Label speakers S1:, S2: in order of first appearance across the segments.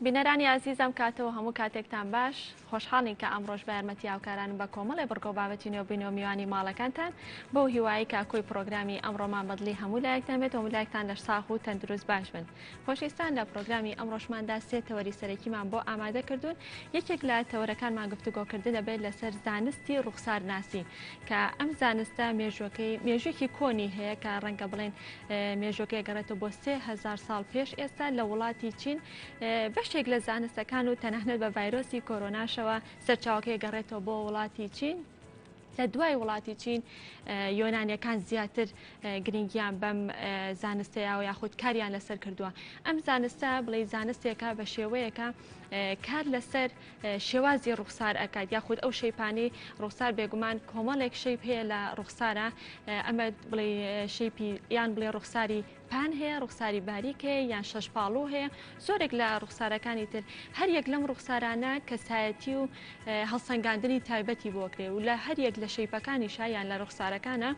S1: بینەرانی عزیزم کاتەوە هەموو کاتێکتان باش خۆشحاڵین کە ئەمڕۆژ بە یارمەتی هاوکارانم بە کۆمەڵی بڕگۆ بابەتی نێوبینەوە میوانی ماڵەکانتان بەو هیوایی کاکۆی پرۆگرامی ئەمڕۆمان بەدڵی هەموو لایەکتان بێت و هەموو لە ساغ و تەندروست باش بن. خۆشەویستان لە پرۆگرامی ئەمڕۆژماندا سێ تەوەری سەرەکیمان بۆ ئامادە کردوون. یەکێک لە تەوەرەکانمان گفتوگۆکردن دەبێت لەسەر زانستی ڕوخسارناسی کە ئەم زانستە مێژوویەکی کۆنی هەیە کە ڕەنگە بڵێن مێژووەکەی گەڕێتەوە بۆ 3000 ساڵ پێش ئێستا لە وڵاتی چین بەشێک لە زانستەکان و تەنانەت بە ڤایرۆسی کۆرۆناشەوە سەرچاوەکەی گەڕێتەوە بۆ وڵاتی چین. لە دوای وڵاتی چین یۆنانیەکان زیاتر گرنگیان بەم زانستەیە و یاخود کاریان لەسەر کردووە. ئەم زانستە بڵێ زانستێکە بە شێوەیەکە کار لەسەر شێوازی ڕوخسار ئەکات یاخود ئەو شەیپانەی ڕوخسار بێگومان کۆمەڵێک شەیپ هەیە لە ڕوخسارە ئەمە بڵێ شەیپی یان بڵێ ڕوخساری پان هەیە ڕوخساری باریک هەیە یان شەشپاڵوو هەیە زۆرێک لە ڕوخسارەکانی تر هەر یەک لەم ڕوخسارانە کەسایەتی و هەڵسەنگاندنی تایبەتی بۆکرێ و لە هەر یەک لە شەیپەکانی شایان لە ڕوخسارەکانە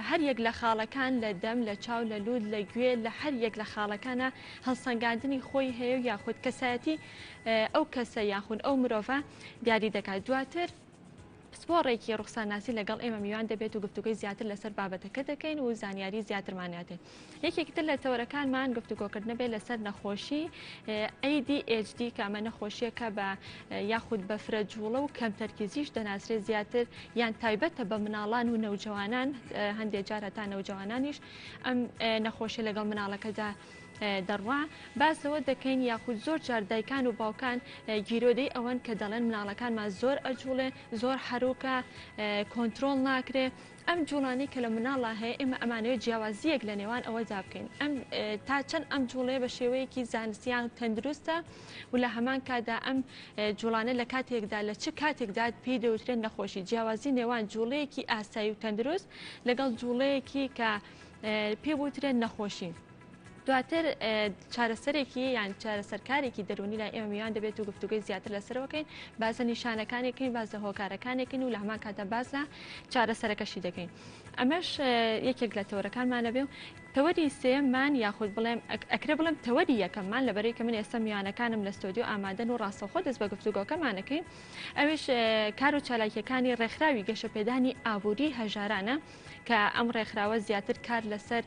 S1: هەر یەک لە خاڵەکان لە دەم لە چاو لە لود لە گوێ لە هەر یەک لە خاڵەکانە هەڵسەنگاندنی خۆی هەیە و یاخود کەسایەتی ئەو کەسە یاخود ئەو مرۆڤە دیاری دەکات. دواتر سپۆڕێکی ڕوخسارناسی لەگەڵ ئێمە میوان دەبێت و گفتوگوی زیاتر لەسەر بابەتەکە دەکەین و زانیاری زیاترماناتێن. یەکێکتر لە تەوەرەکانمان گفتوگۆکردن بێت لەسەر نەخۆشی ADHD کە ئەمە نەخۆشیەکە بە یاخود بە فرەجوڵە و کەم تەرکیزیش دەناسرێت زیاتر یان تایبەتە بە مناڵان و نەوجەوانان هەندێک جارە تا نەوجەوانانیش ئەم نەخۆشی لەگەڵ مناڵەکەدا دەڕوا باسەوە دەکەین یاخود زۆر جار دایکان و باوکان گیرۆدەی ئەوەن کە دەڵێن مناڵەکانمان زۆر ئەجوڵێ زۆر حەروکە کۆنتترۆل ناکرێ. ئەم جوڵانی کە لە مناڵە هەیە ئێمە ئەمانەوە جیاوازیەک لە نێوان ئەوە جا بکەین تا چەند ئەم جوڵەیە بە شێوەیەکی زانستیان تەندروستە و لە هەمان کادا ئەم جوڵانە لە کاتێکدا لە چ کاتێکدا پێی دەوترێن نەخۆشی جیاوازی نێوان جوڵەیەکی ئاسایی و تەندروست لەگەڵ جوڵەیەکی کە پێ بوترێن نەخۆشی. دواتر چارەسەرێکی یان چارەسەرکارێکی دەرونی لای ئێمە میوان دەبێت و گفتوگوی زیاتر لەسەرەوەکەین بازە نیشانەکانێکین بازە هۆکارەکانێکین و لە هەمان کاتە باز لە چارەسەرەکەشی دەکەین. ئەمەش یەکێک لە تەوەرەکانمانە بێ و تەوەری سێمان یاخود بڵێم ئەکرێ بڵێم تەوەری یەکەممان لەبەرەی کە من ئێستا میوانەکانم لە ستۆدیۆ ئامادەن و ڕاستەوخۆ دەست بە گفتوگۆکەمانەکەین ئەوش کار و چالاکیەکانی ڕێکخراوی گەشەپێدانی ئابووری هەژارانە کە ئەم ڕێکخراوە زیاتر کار لەسەر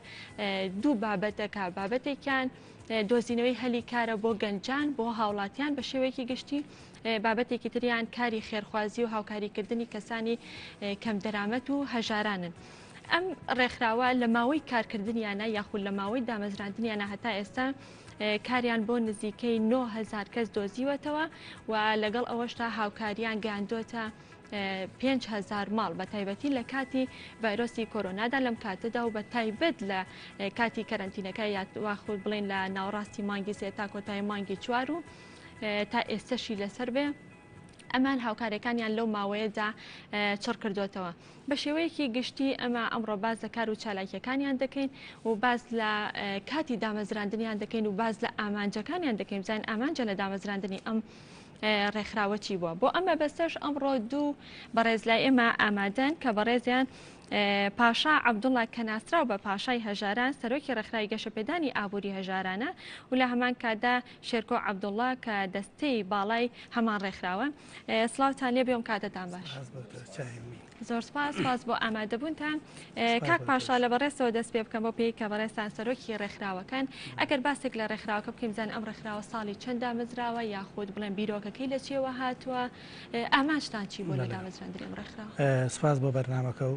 S1: دوو بابەتەکە بابەتێکیان دۆزینەوەی هەلی کارە بۆ گەنجان بۆ هاوڵاتیان بە شێوەیەکی گشتی بابەتێکی تریان کاری خێرخوازی و هاوکاریکردنی کەسانی کەم دەرامەت و هەژارانن. ئەم ڕێکخراوە لە ماوەی کارکردنیانە یاخود لە ماوەی دامەزراندنیانە هەتا ئێستا کاریان بۆ نزیکەی 9000 کەس دۆزیوەتەوە و لەگەڵ ئەوەشتا هاوکاریان گەاندۆتە 5000 ماڵ بە تایبەتی لە کاتی ڤایرۆسی کۆرۆنادا لەم کاتەدا و بە تایبەت لە کاتی کەرەنتینەکە یاخود بڵێن لە ناوڕاستی مانگی سێ تا کۆتای مانگی 4 و تا ئێستاشی لەسەر بێ ئەمان هاوکارەکانیان لەو ماوەیەدا چڕ کردوتەوە. بە شێوەیەکی گشتی ئەمە ئەمڕۆ باز لە کار و چالاکیەکانیان دەکەین و باز لە کاتی دامەزراندنیان دەکەین و باز لە ئامانجەکانیان دەکەین بزانین ئامانجە لە دامەزراندنی ئەم ڕێکخراوە چی بووە. بۆ ئەمە بەستەش ئەمڕۆ دوو بەڕێز لای ئێمە ئامادەن کە بەڕێزیان پاشا عەبدوڵڵا کە ناسراو بە پاشای هەژاران سەرۆکی ڕێکخراوی گەشەپێدانی ئابووری هەژارانە و لە هەمان کادا شێرکۆ عەبدوڵڵا کە دەستەی باڵای هەمان ڕێکخراوە. سڵاوتان لێ بێم کاتتان باش. زۆر سپاس بۆ ئامادەبوونتان. کاک پاشا لە بەڕێستەوە دەست پێ بکەم بۆ پێی کە بەڕێستان سەرۆکی ڕێکخراوەکان ئەگەر باسێک لە ڕێکخراوەکە بکەین بزانین ئەم ڕێکخراوە ساڵی چەند دامەزراوە یاخود بڵێن بیرۆکەکەی لە چێوە هاتووە ئامانجتان چی بۆ لە دامەزراندنی ئەم ڕێکخراوە؟
S2: سپاس بۆ بەرنامەکە و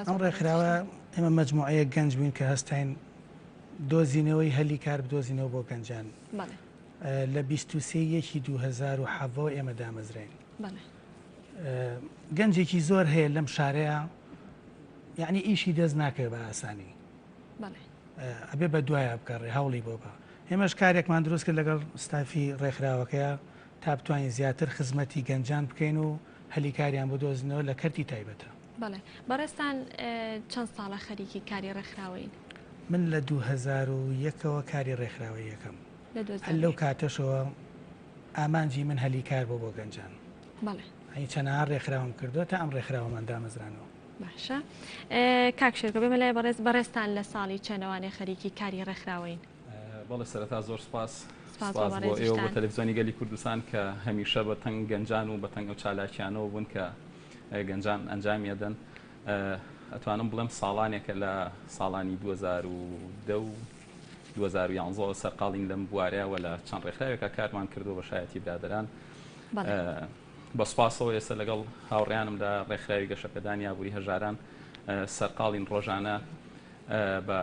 S2: ئەم ڕێکخراوە ئێمە مەجموعەیە گەنج بووین کە هەستین دۆزینەوەی هەلی کار بدۆزینەوە بۆ گەنجان لە 23/1/2007 ئێمە دامەزرین. گەنجێکی زۆر هەیە لەم شارەیە یعنی ئیشی دەست ناکەوێت بە ئاسانی ئەبێ بە دوایە بکەڕێ هەوڵی بۆ بە ئێمەش کارێکمان دروست کرد لەگەڵ ستافی ڕێکخراوەکەیە تا بتوانین زیاتر خزمەتی گەنجان بکەین و هەلیکاریان بدۆزنەوە لە کەرتی تایبەتە.
S1: بەڵێ بەڕێستان چەند ساڵە خەریکی کاری ڕێکخراوەین؟
S2: من لە 2001ەوە کاری ڕێکخراوە یەکەم لەو کاتەشەوە ئامانجی من هەلیکار بۆ گەنجان. ئەی چەنەها ڕێکخراوم کردووە تا ئەم ڕێکخراوەمان دامەزرانەوە.
S1: باشە کاک شێرکۆ بێمە لای بەڕێستان لە ساڵی چەندەوانێ خەریکی کاری ڕێکخراوەین؟
S3: بەڵێ سەرەتا زۆر سپاس بۆ ئێوە بۆ تەلەڤیزیۆنی گەلی کوردستان کە هەمیشە بە تەنگ گەنجان و بە تەنگ ئەو چالاکیانەوە بوون کە گەنجان ئەنجامی ئەدەن. ئەتوانم بڵێم ساڵانێکە لە ساڵانی 2010 و 2011 سەرقاڵین لەم بوارەیەوە لە چەند ڕێکخراوێکە کارمان کردو بە شایەتی برادەران. بە سوپاسەوە ئێستا لەگەڵ هاوڕێیانم لە ڕێکخراوی گەشەکەدانی ئابووری هەژاران سەرقاڵین ڕۆژانە بە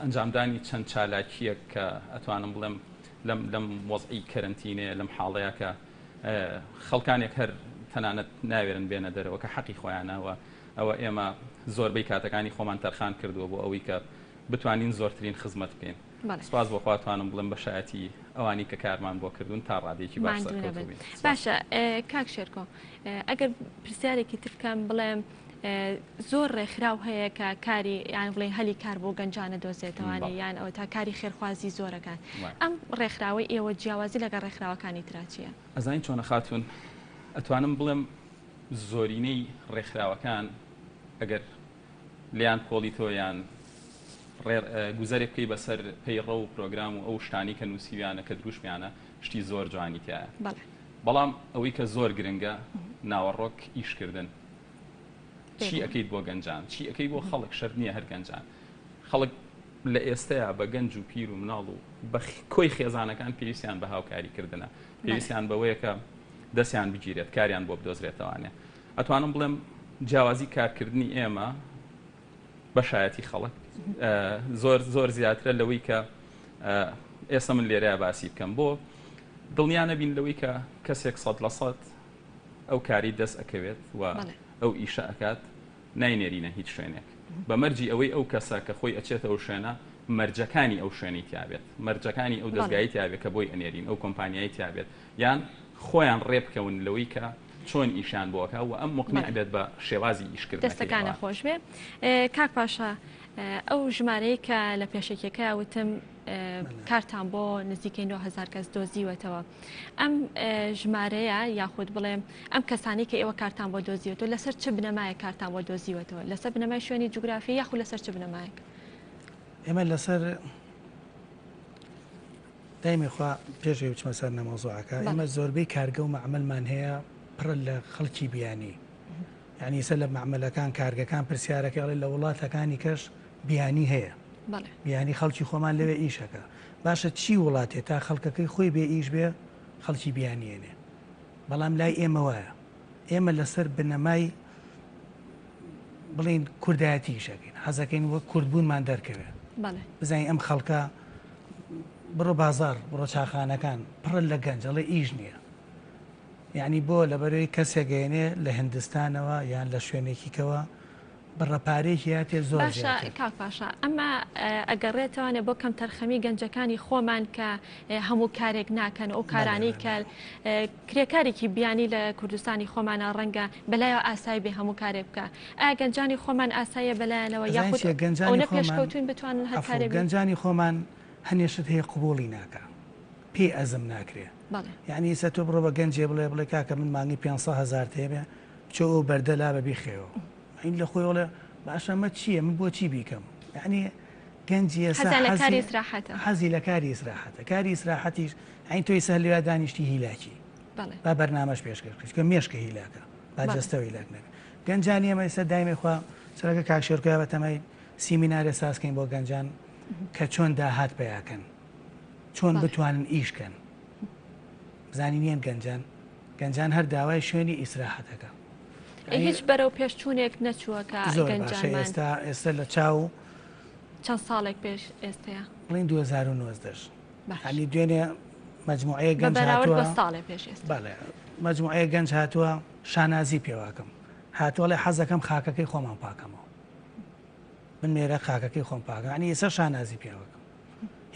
S3: ئەنجامدانی چەند چالاکیەک کە ئەتوانم بڵێم لەم وەزعی کەرنتینێ لەم حاڵەیە کە خەڵکانێک هەر تەنانەت ناوێرن بێنە دەرەوە کە حەقی خۆیانەوە ئەوە ئێمە زۆربەی کاتەکانی خۆمان تەرخان کردووە بۆ ئەوەی کە بتوانین زۆرترین خزمەت بکەین. سپاس بۆ خواتوانم بڵێم بە شایەتی ئەوانی کە کارمان بۆ کردوون تا ڕادێکی باش سەرکەوتوو.
S1: باشە کاک شێرکۆ ئەگەر پرسیارێکی تر بکەم بڵێم زۆر ڕێکخراو هەیە کە کاری یان بڵێ هەلی کار بۆ گەنجانە دۆزێتەوانی یان ئەوە تا کاری خێرخوازی زۆرەکان ئەم ڕێکخراوەی ئێوە جیاوازی لەگەڵ ڕێکخراوەکانی ترا چییە؟
S3: ئەزانین چۆنە خاتون ئەتوانم بڵێم زۆرینەی ڕێکخراوەکان ئەگەر لیان کۆڵیتۆ یان گوزارێک بکەی بەسەر پەیڕە و پرۆگرام و ئەو شتانی کە نووسیویانە کە دروشمیانە شتی زۆر جوانی تایە. بەڵام ئەوەی کە زۆر گرنگە ناوەڕۆک ئیشکردن. چی ئەەکەیت بۆ گەنجان، چی ئەەکەی بۆ خەڵک شەر نییە هەر گەنجان. خەڵک لە ئێستەیە بە گەنج و پیر و مناڵ و بە کۆی خێزانەکان پێویستیان بە هاوکاریکردنە، پێویستیان بەوەیە کە دەستیان بگیرێت کاریان بۆ بدۆزرێتەوانێ. ئەتوانم بڵێم جیاوازی کارکردنی ئێمە بە شایەتی خەڵک زۆر زیاترە لەوەی کە ئێستا من لێرەیە باسی بکەم بۆ دڵنیا نەبین لەوەی کە کەسێک 100% ئەو کاری دەست ئەکەوێت و ئەو ئیشە ئەکات ناینێرینە هیچ شوێنێک بە مەرجی ئەوەی ئەو کەسە کە خۆی ئەچێتە ئەو شوێنە مەرجەکانی ئەو شوێنی تیابێت، مەرجەکانی ئەو دەستگایی تیابێت کە بۆی ئەنێرین ئەو کۆمپانیایی تیابێت یان خۆیان ڕێبکەون لەوەی کە چۆن ئیشان بۆکە و ئەم مقنع بێت بە شێوازی ئیشکردن
S1: دەستەکانە خۆش بێ. کاک پاشا ئەو ژمارەیە کە لە پێشێکەکە وتم کارتان بۆ نزیکەی 9000 کەس دۆزیوەتەوە ئەم ژمارەیە یاخود بڵێم ئەم کەسانی کە ئێوە کارتان بۆ دۆزیوەوە لەسەر چ بنەمایە کارتان بۆ دۆزیوەتەوە لەسەر بنەمای شوێنی جوگرافی یاخود لەسەر چ بنەمایەک؟
S2: ئێمە لەسەر دایمێخوا پێشوی بچمە سەر نەمەوزوعەکە ئێمە زۆربەی کارگە و معمەلمان هەیە پڕ لە خەڵکی بیانی یعنی سەر لە معمەلەکان کارگەکان پرسیارەکەڵێ لە وڵاتەکانی کەش بیانی هەیە بیانی خەڵکی خۆمان لەوێ ئیشەکە باشە چی وڵاتێت تا خەڵکەکەی خۆی بێ ئیش بێ خەڵکی بیانیێنێ بەڵام لای ئێمە وایە ئێمە لەسەر بنەمای بڵین کوردایەتی ئیشەکەین حەزەکەین وەک کوردبوونمان دەرکەوێت بزانین ئەم خەڵکە بڕۆ بازار بڕۆ چاخانەکان پڕ لە گەنجەڵێ ئیش نییە یعنی بۆ لەبەرەوەی کەسێگەێنێ لە هندستانەوە یان لە شوێنێکیکەوە بڕەپارێکی هاتێ زۆر
S1: کاک پاشا ئەمە ئەگەڕێتوانێت بۆ کەم تەرخەمی گەنجەکانی خۆمان کە هەموو کارێک ناکەن ئەو کارانەی کە کرێکارێکی بیانی لە کوردستانی خۆمانە ڕەنگە بەلایەوە ئاسایی بێ هەموو کارێک بکە ئایا گەنجانی خۆمان ئاساییە بەلایەنەوە یاخود ئەوە پێشکەوتوین بتوانن هەر کارێک
S2: گەنجانی خۆمان هەنێشت هەیە قبوڵی ناکە پێ ئەزم ناکرێ یعنی سە تۆ بڕۆ بە گەنجێ بڵێ کاکە من مانگی 500,000 تێبێ چۆ ئەو بەردەلا بە بیخێەوە این لە خۆی وڵێ باشەمە چییە من بۆ چی بیکەم یعنی گەنجی حەزی لە کاری ئیسراحەتە کاری ئیسراحەتیش ئەین تۆی سەر لێوا دانیشتی هیلاکی با بەرنامەش پێشکەش کە مێشکە هیلاکە با جەستەوە هیلاک نەکە گەنجانی ئەمە ئێستا دایمێخوا سەرەکە کاکشێرکۆیە بە تەمای سیمینارێ سازکەین بۆ گەنجان کە چۆن داهات پیاکەن چۆن بتوانن ئیشکەن بزانینیان گەنجان هەر داوای شوێنی ئیسراحەتەکە
S1: هیچ بەرەو پێشچوونێک نەچووەکە
S2: ئێستا لە چاو
S1: چەند ساڵێک پێش ئێستەیە
S2: بڵین 2009 هەنی دوێنێ مجموعەیە گەنج مجموعەیە گەنج هاتووە شانازی پێواکەم هاتووە لە حەزەکەم خاکەکەی خۆمان پاکەمەوە من مێرە خاکەکەی خۆم پاکەم ینی ئێستا شانازی پێوەکەم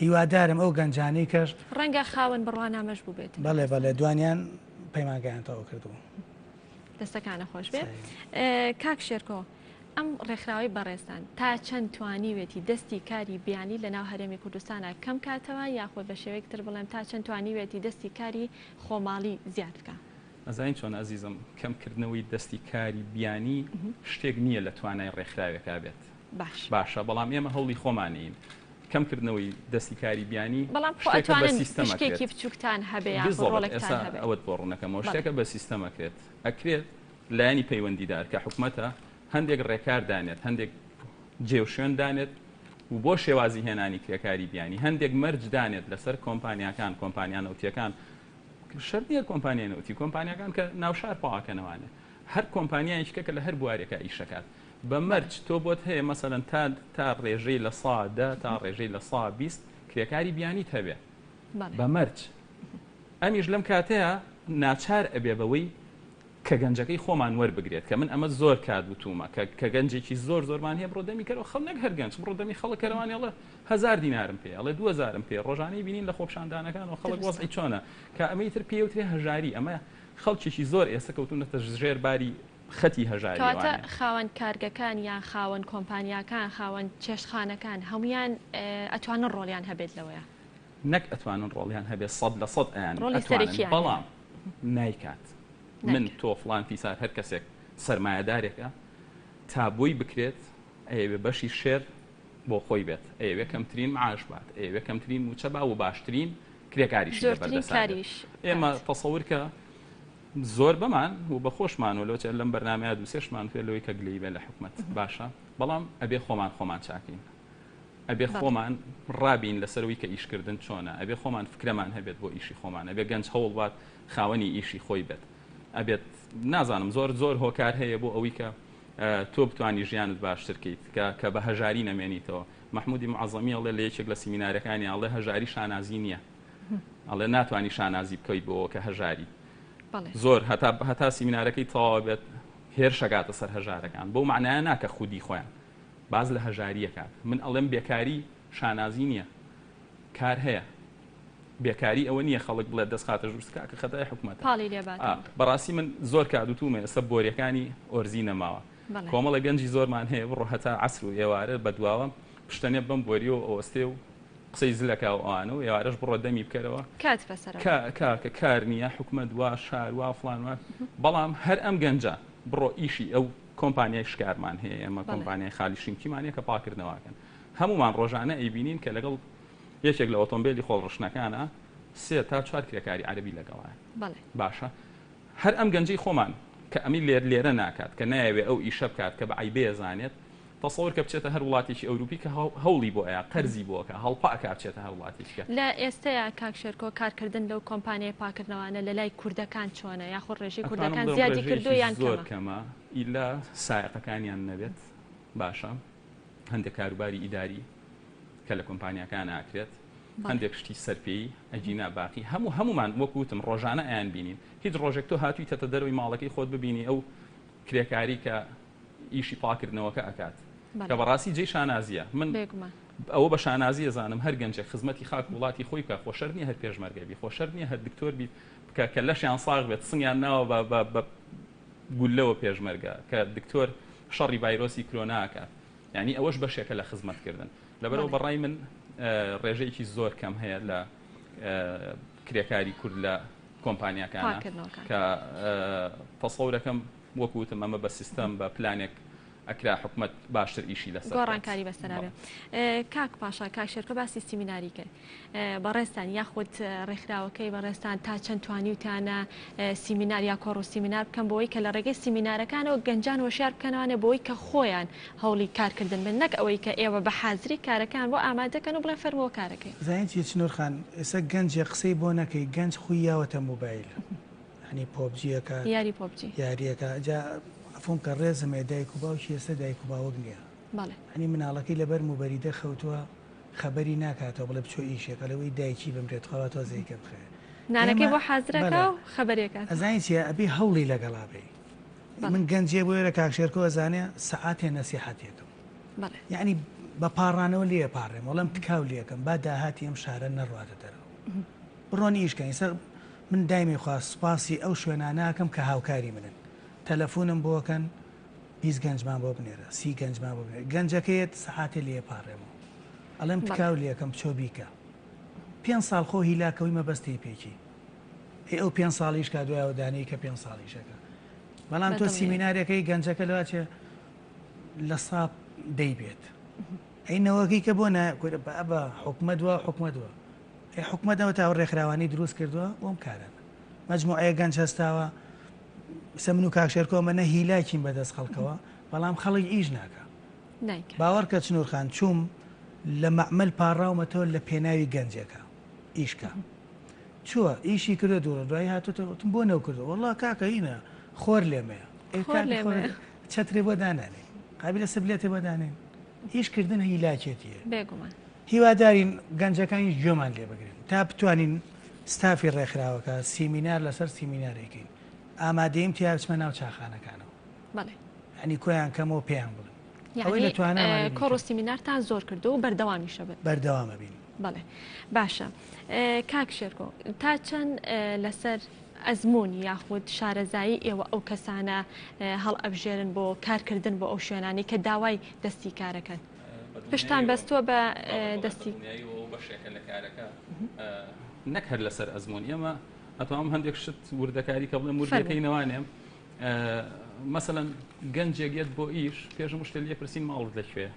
S2: هیوادارم ئەو گەنجانەی کەش
S1: ڕەنگە خاوەن بڕوانامەش بوو بێت
S2: بەڵێ دوانیان پەیمانگەیانتەوە کردووە
S1: دەستەکانە خۆش بێ. کاک شێرکۆ ئەم ڕێکخراوی بەڕێستان تا چەند توانیوێتی دەستی کاری بیانی لە ناو هەرێمی کوردستانە کەم کاتەوە یاخۆ بە شێوەیەکتر بڵێم تا چەند توانیوێتی دەستی کاری خۆماڵی زیاد بکە؟
S3: ئەزانین چۆن ئازیزم کەمکردنەوەی دەستی کاری بیانی شتێک نییە لە توانای ڕێکخراوێکا بێت باشە بەڵام ئێمە هەوڵی خۆمانین کەمکردنەوەی دەستی کاری بیانی
S1: بەڵام
S3: بە سیستەمە
S1: شتێکی بچووکتان هەبێ
S3: ئەوەت بۆ ڕوونەکەمەوە شتێکە بە سیستەمەکرێت ئەکرێت لایانی پەیوەندیدار کە حکوومەتە هەندێک ڕێکار دانێت هەندێک جێوشێن دانێت و بۆ شێوازی هێنانی کرێکاری بیانی هەندێک مەرج دانێت لەسەر کۆمپانیاکان کۆمپانیان نەوتیەکان شەرت نییە کۆمپانیای نەوتی کۆمپانیەکان کە ناوشار پاواکەنەوانێ هەر کۆمپانیایشکە کە لە هەر بوارێکە ئیشەکات بە مەرج تۆ بۆت هەیە مەسەلەن تا ڕێژەی لە 100 تا ڕێژەی لە 120 کرێکاری بیانیت هەبێ بە مەرج ئەمیش لەم کاتەیە ناچار ئەبێ بەوەی کە گەنجەکەی خۆمان وەربگرێت کە من ئەمە زۆر کات بتومە کە گەنجێکی زۆرمان هەیە بڕۆدەمی کەەوە خەڵ نەک هەر گەنج بڕۆدەمی خەڵک کەروانیڵە 1000 دینارم پێ ئەڵێ 2000 پێ ڕۆژانەی بینین لە خۆپشاندانەکان و خەڵک وەزعی چۆنە کە ئەمەی تر پێوترێ هەژاری ئەمە خەڵکیێکی زۆر ئێستا کەوتونەتە ژێر باری خەتی هەژاری
S1: خاوەن کارگەکان یان خاوەن کۆمپانیاکان خاوەن چێشتخانەکان هەمویان ئەتوانن ڕۆڵیان هەبێت لەوەیە
S3: نەک ئەتوانن ڕۆڵیان هەبێت 100% ئەیان بەڵام نایکات من تۆ فڵان فیسار هەر کەسێک سەرمایەدارێکە تا بۆی بکرێت ئەوێ بەشی شێر بۆ خۆی بێت ئەوێ کەمترین معاش بات ئەوێ کەمترین موچە با و باشترین کرێکاریشی
S1: بەردەسات
S3: ئێمە تەسەور کە زۆر بەمان و بە خۆشمانەوە لەوە لەم بەرنامەیە دو سێشمان پێ لەوەی کە گلەی بێ لە حکومەت باشە بەڵام ئەبێ خۆمان چاکین ئەبێ خۆمان ڕابین لەسەرەوەی کە ئیشکردن چۆنە ئەبێ خۆمان فکرەمان هەبێت بۆ ئیشی خۆمان ئەبێ گەنج هەوڵبات خاوەنی ئیشی خۆی بێت ئەبێت نازانم زۆر هۆکار هەیە بۆ ئەوەی کە تۆ بتوانی ژیانت باشترکەیت کە بە هەژاری نەمێنیتەوە محمودی معزەمی ئەڵێ لە یەکێک لە سیمینارەکانی ئەڵێ هەژاری شانازی نییە ئەڵێ ناتوانانی شانازی بکەیت بۆ کە هەژاری زۆر هەتا سیمینارەکەی تەواو بێت هێرشەکاتە سەر هەژارەکان بۆ معنایە ناکە خودی خۆیان باز لە هەژاریەکات من ئەڵێم بێکاری شانازی نییە کار هەیە بێکاری ئەوە نییە خەڵک بڵێت دەستخاتە ژوستکە کە خەتای حکوومەت بەڕاستی من زۆر کادوتومە ئێستا بۆریەکانی ئۆرزی نەماوە کۆمەڵە گەنجی زۆرمان هەیە بڕۆ هەتا عەسر و ئێوارە بەدواوە پشتەنێ بەم بۆریەوە ئەوەستێ و قسەی زلەکە و ئەوانە و ئێوارەش بڕۆ دەمی بکەرەوە کە کار نییە حکومەت وا شار وا فڵان وە بەڵام هەر ئەم گەنجە بڕۆ ئیشی ئەو کۆمپانیای شکارمان هەیە ئێمە کۆمپانیای خالی شینکیمانە کە پاکردنەوەکەن هەمومان ڕۆژانە ئەیبینین کە لەگەڵ یەکێک لە ئۆتۆمبیلی خۆڵڕشنەکانە 3 تا 4 کرێکاری عەرەبی لەگەڵایە باشە هەر ئەم گەنجەی خۆمان کە ئەمی لێرە ناکات کە نایەوێ ئەو ئیشە بکات کە بە عیبێ زانێت تەسەوەر کە بچێتە هەر وڵاتێکی ئەوروپی کە هەوڵی بۆ ئەیە قەرزی بۆکە هەڵپاکە بچێتە هەر وڵاتێکە
S1: لە ئێستایا کاکشێرکۆ کارکردن لەو کۆمپانیای پاکردنەوەانە لە لای کوردەکان چۆنە یاخۆ ڕێژەی کوردەکان زیادی کردو یان
S3: زۆر کەمە ئیلا سایقەکانیان نەبێت باشە هەندێک کاروباری ئیداری کە لە کۆمپانیاکان ئاکرێت هەندێک شتی سەرپێی ئەجینا باقی هەمومان وەکوتم ڕۆژانە ئەیان بینین هیچ ڕۆژێک تۆ هاتوویتە دەرەوەی ماڵەکەی خۆت ببینی ئەو کرێکاری کە ئیشی پاکردنەوەکە ئەکات کە بەڕاستی جێی شانازیە من ئەوە بە شانازی زانم هەر گەنجێک خزمەتی خاک وڵاتی خۆی بکە خۆشەر نییە هەر پێشمەرگەبی خۆشەر نییە هەر دکتۆر بیت بکە کە لەشیان ساغ بێت سنگیان ناوە بە گولەوە پێشمەرگە کە دکتۆر شەڕی ڤایرۆسی کرۆناکات یعنی ئەوەش بەشێکە لە خزمەتکردن لەبەرەوە بەڕای من ڕێژەیەکی زۆر کەم هەیە لە کرێکاری کورد لە کۆمپانیاکانە کە تەسەورەکەم وەکوتم ئەمە بە سیستەم بە پلانێک ئەکرا حکومت باشتر ئیشی لەسەر
S1: گۆڕانکاری بەسەرابێ کاک پاشا کاکشێرکۆ باسی سیمیناری کرد بەڕێستان یاخود ڕێکخراوەکەی بەڕێستان تا چەند توانیوتانە سیمینار یا کۆڕ و سیمینار بکەم بۆی کە لە ڕێگەی سیمینارەکانەوە گەنجان وەشار بکەنەوەنێ بۆی کە خۆیان هەوڵی کارکردن بن نەک ئەوەی کە ئێوە بە حازری کارەکان بۆ ئامادەکەن و بڵێ فەرمەوە کارەکەی
S2: زانیتی چنوورخان ئێستا گەنجێ قسەی بۆ نەکەی گەنج خوی یاوەتە موبایل هەنی پۆبجیەکە
S1: یاری پۆبجی
S2: یاریەکە فۆم کە ڕێزمێ دایک و باوکی ئێستا دایک و باوەک نییە هەنی مناڵەکەی لەبەر موبەریدە خەوتووە خەبەری ناکاتەوە بڵێ بچۆ ئیشێکە لەوەی دایکی بمرێت خەڵات تۆزێکە بخێ
S1: نانەکەی بۆ حازرەکە و خەبەرێکات
S2: ئەزانی چیە ئەبێ هەوڵی لەگەڵا بێ من گەنجێ بۆ ێرە کاکشێرکۆ ئەزانێ سەعاتێ نەسیحەتێکم یعنی بە پاڕانەوە لێ پاڕێم وەڵام تکاو لێکم با داهاتی ئەم شارە نەڕواتە دەرەوە بڕۆنی ئیشکەین سەر من دایمی خواست سوپاسی ئەو شوێناناکەم کە هاوکاری منن تەلەفۆنم بۆکەن 20 گەنجمان بۆ بنێرە 30 گەنجمان بۆ بنێرە گەنجەکەیت سەعاتێ لێ پاڕێمەوە ئەڵێم تکاو لێکم بچۆ بیکە 5 ساڵ خۆ هیلاکەوەی مەبەستی پێکی ئەو 5 ساڵیش کا دوایەوە دانەی کە 5 ساڵیشەکە بەڵام تۆ سیمینارەکەی گەنجەکە لەوە چێ لە ساپ دەیبێت ئەینەوەکی کە بۆ بە حکومە دووە حکومە دووە حکومەتەوە تا ڕێکخراوانی دروست کردووە بۆم کارن مەجموعەیە گەنج هەستاوە سە من و کاکشێرکۆمە نە هیلاکین بەدەست خەڵکەوە بەڵام خەڵک ئیش ناکە باوەڕکە چنوورخان چووم لە مەعمل پاڕاومەتەوە لە پێناوی گەنجێکە ئیشکە چووە ئیشی کردو دوورە دوای هاتوتم بۆ نەو کردو وەڵا کاکە هینە خۆر لێمەیە چەترێ بۆ دانانێ قابلە سبلێتێ بۆ دانێن هیچکردن هیلاکێتیە هیوادارین گەنجەکانی گوێمان لێ بگرین تا بتوانین ستافی ڕێکخراوەکە سیمینار لەسەر سیمینارێکین ئامادەیم تیا بچمە ناو چاخانەکانەوە ینی کۆیان کەمەوە پێیان بڵێن
S1: کۆڕ و سیمینارتان زۆر کردو و بەردەوامیشە بێت
S2: بەردەوامە بین
S1: بەڵێ باشە کاک شێرکۆ تا چەند لەسەر ئەزمموی یاخود شارەزایی ئێوە ئەو کەسانە هەڵ ئەبژێرن بۆ کارکردن بۆ ئەو شوێنانی کە داوای دەستی کارەکەن پشتان بەستووە بە دەستی
S3: بەشێکە لە کارەکە نەک هەر لەسەر ئەزمموی ئەمە ئەتوام هەندێک شت وردەکاری کە بڵێم وردەکەینەوانێم مەسەەن گەنجێکێت بۆ ئیش پێشم شتێ لێ پرسین ماڵت لەکوێ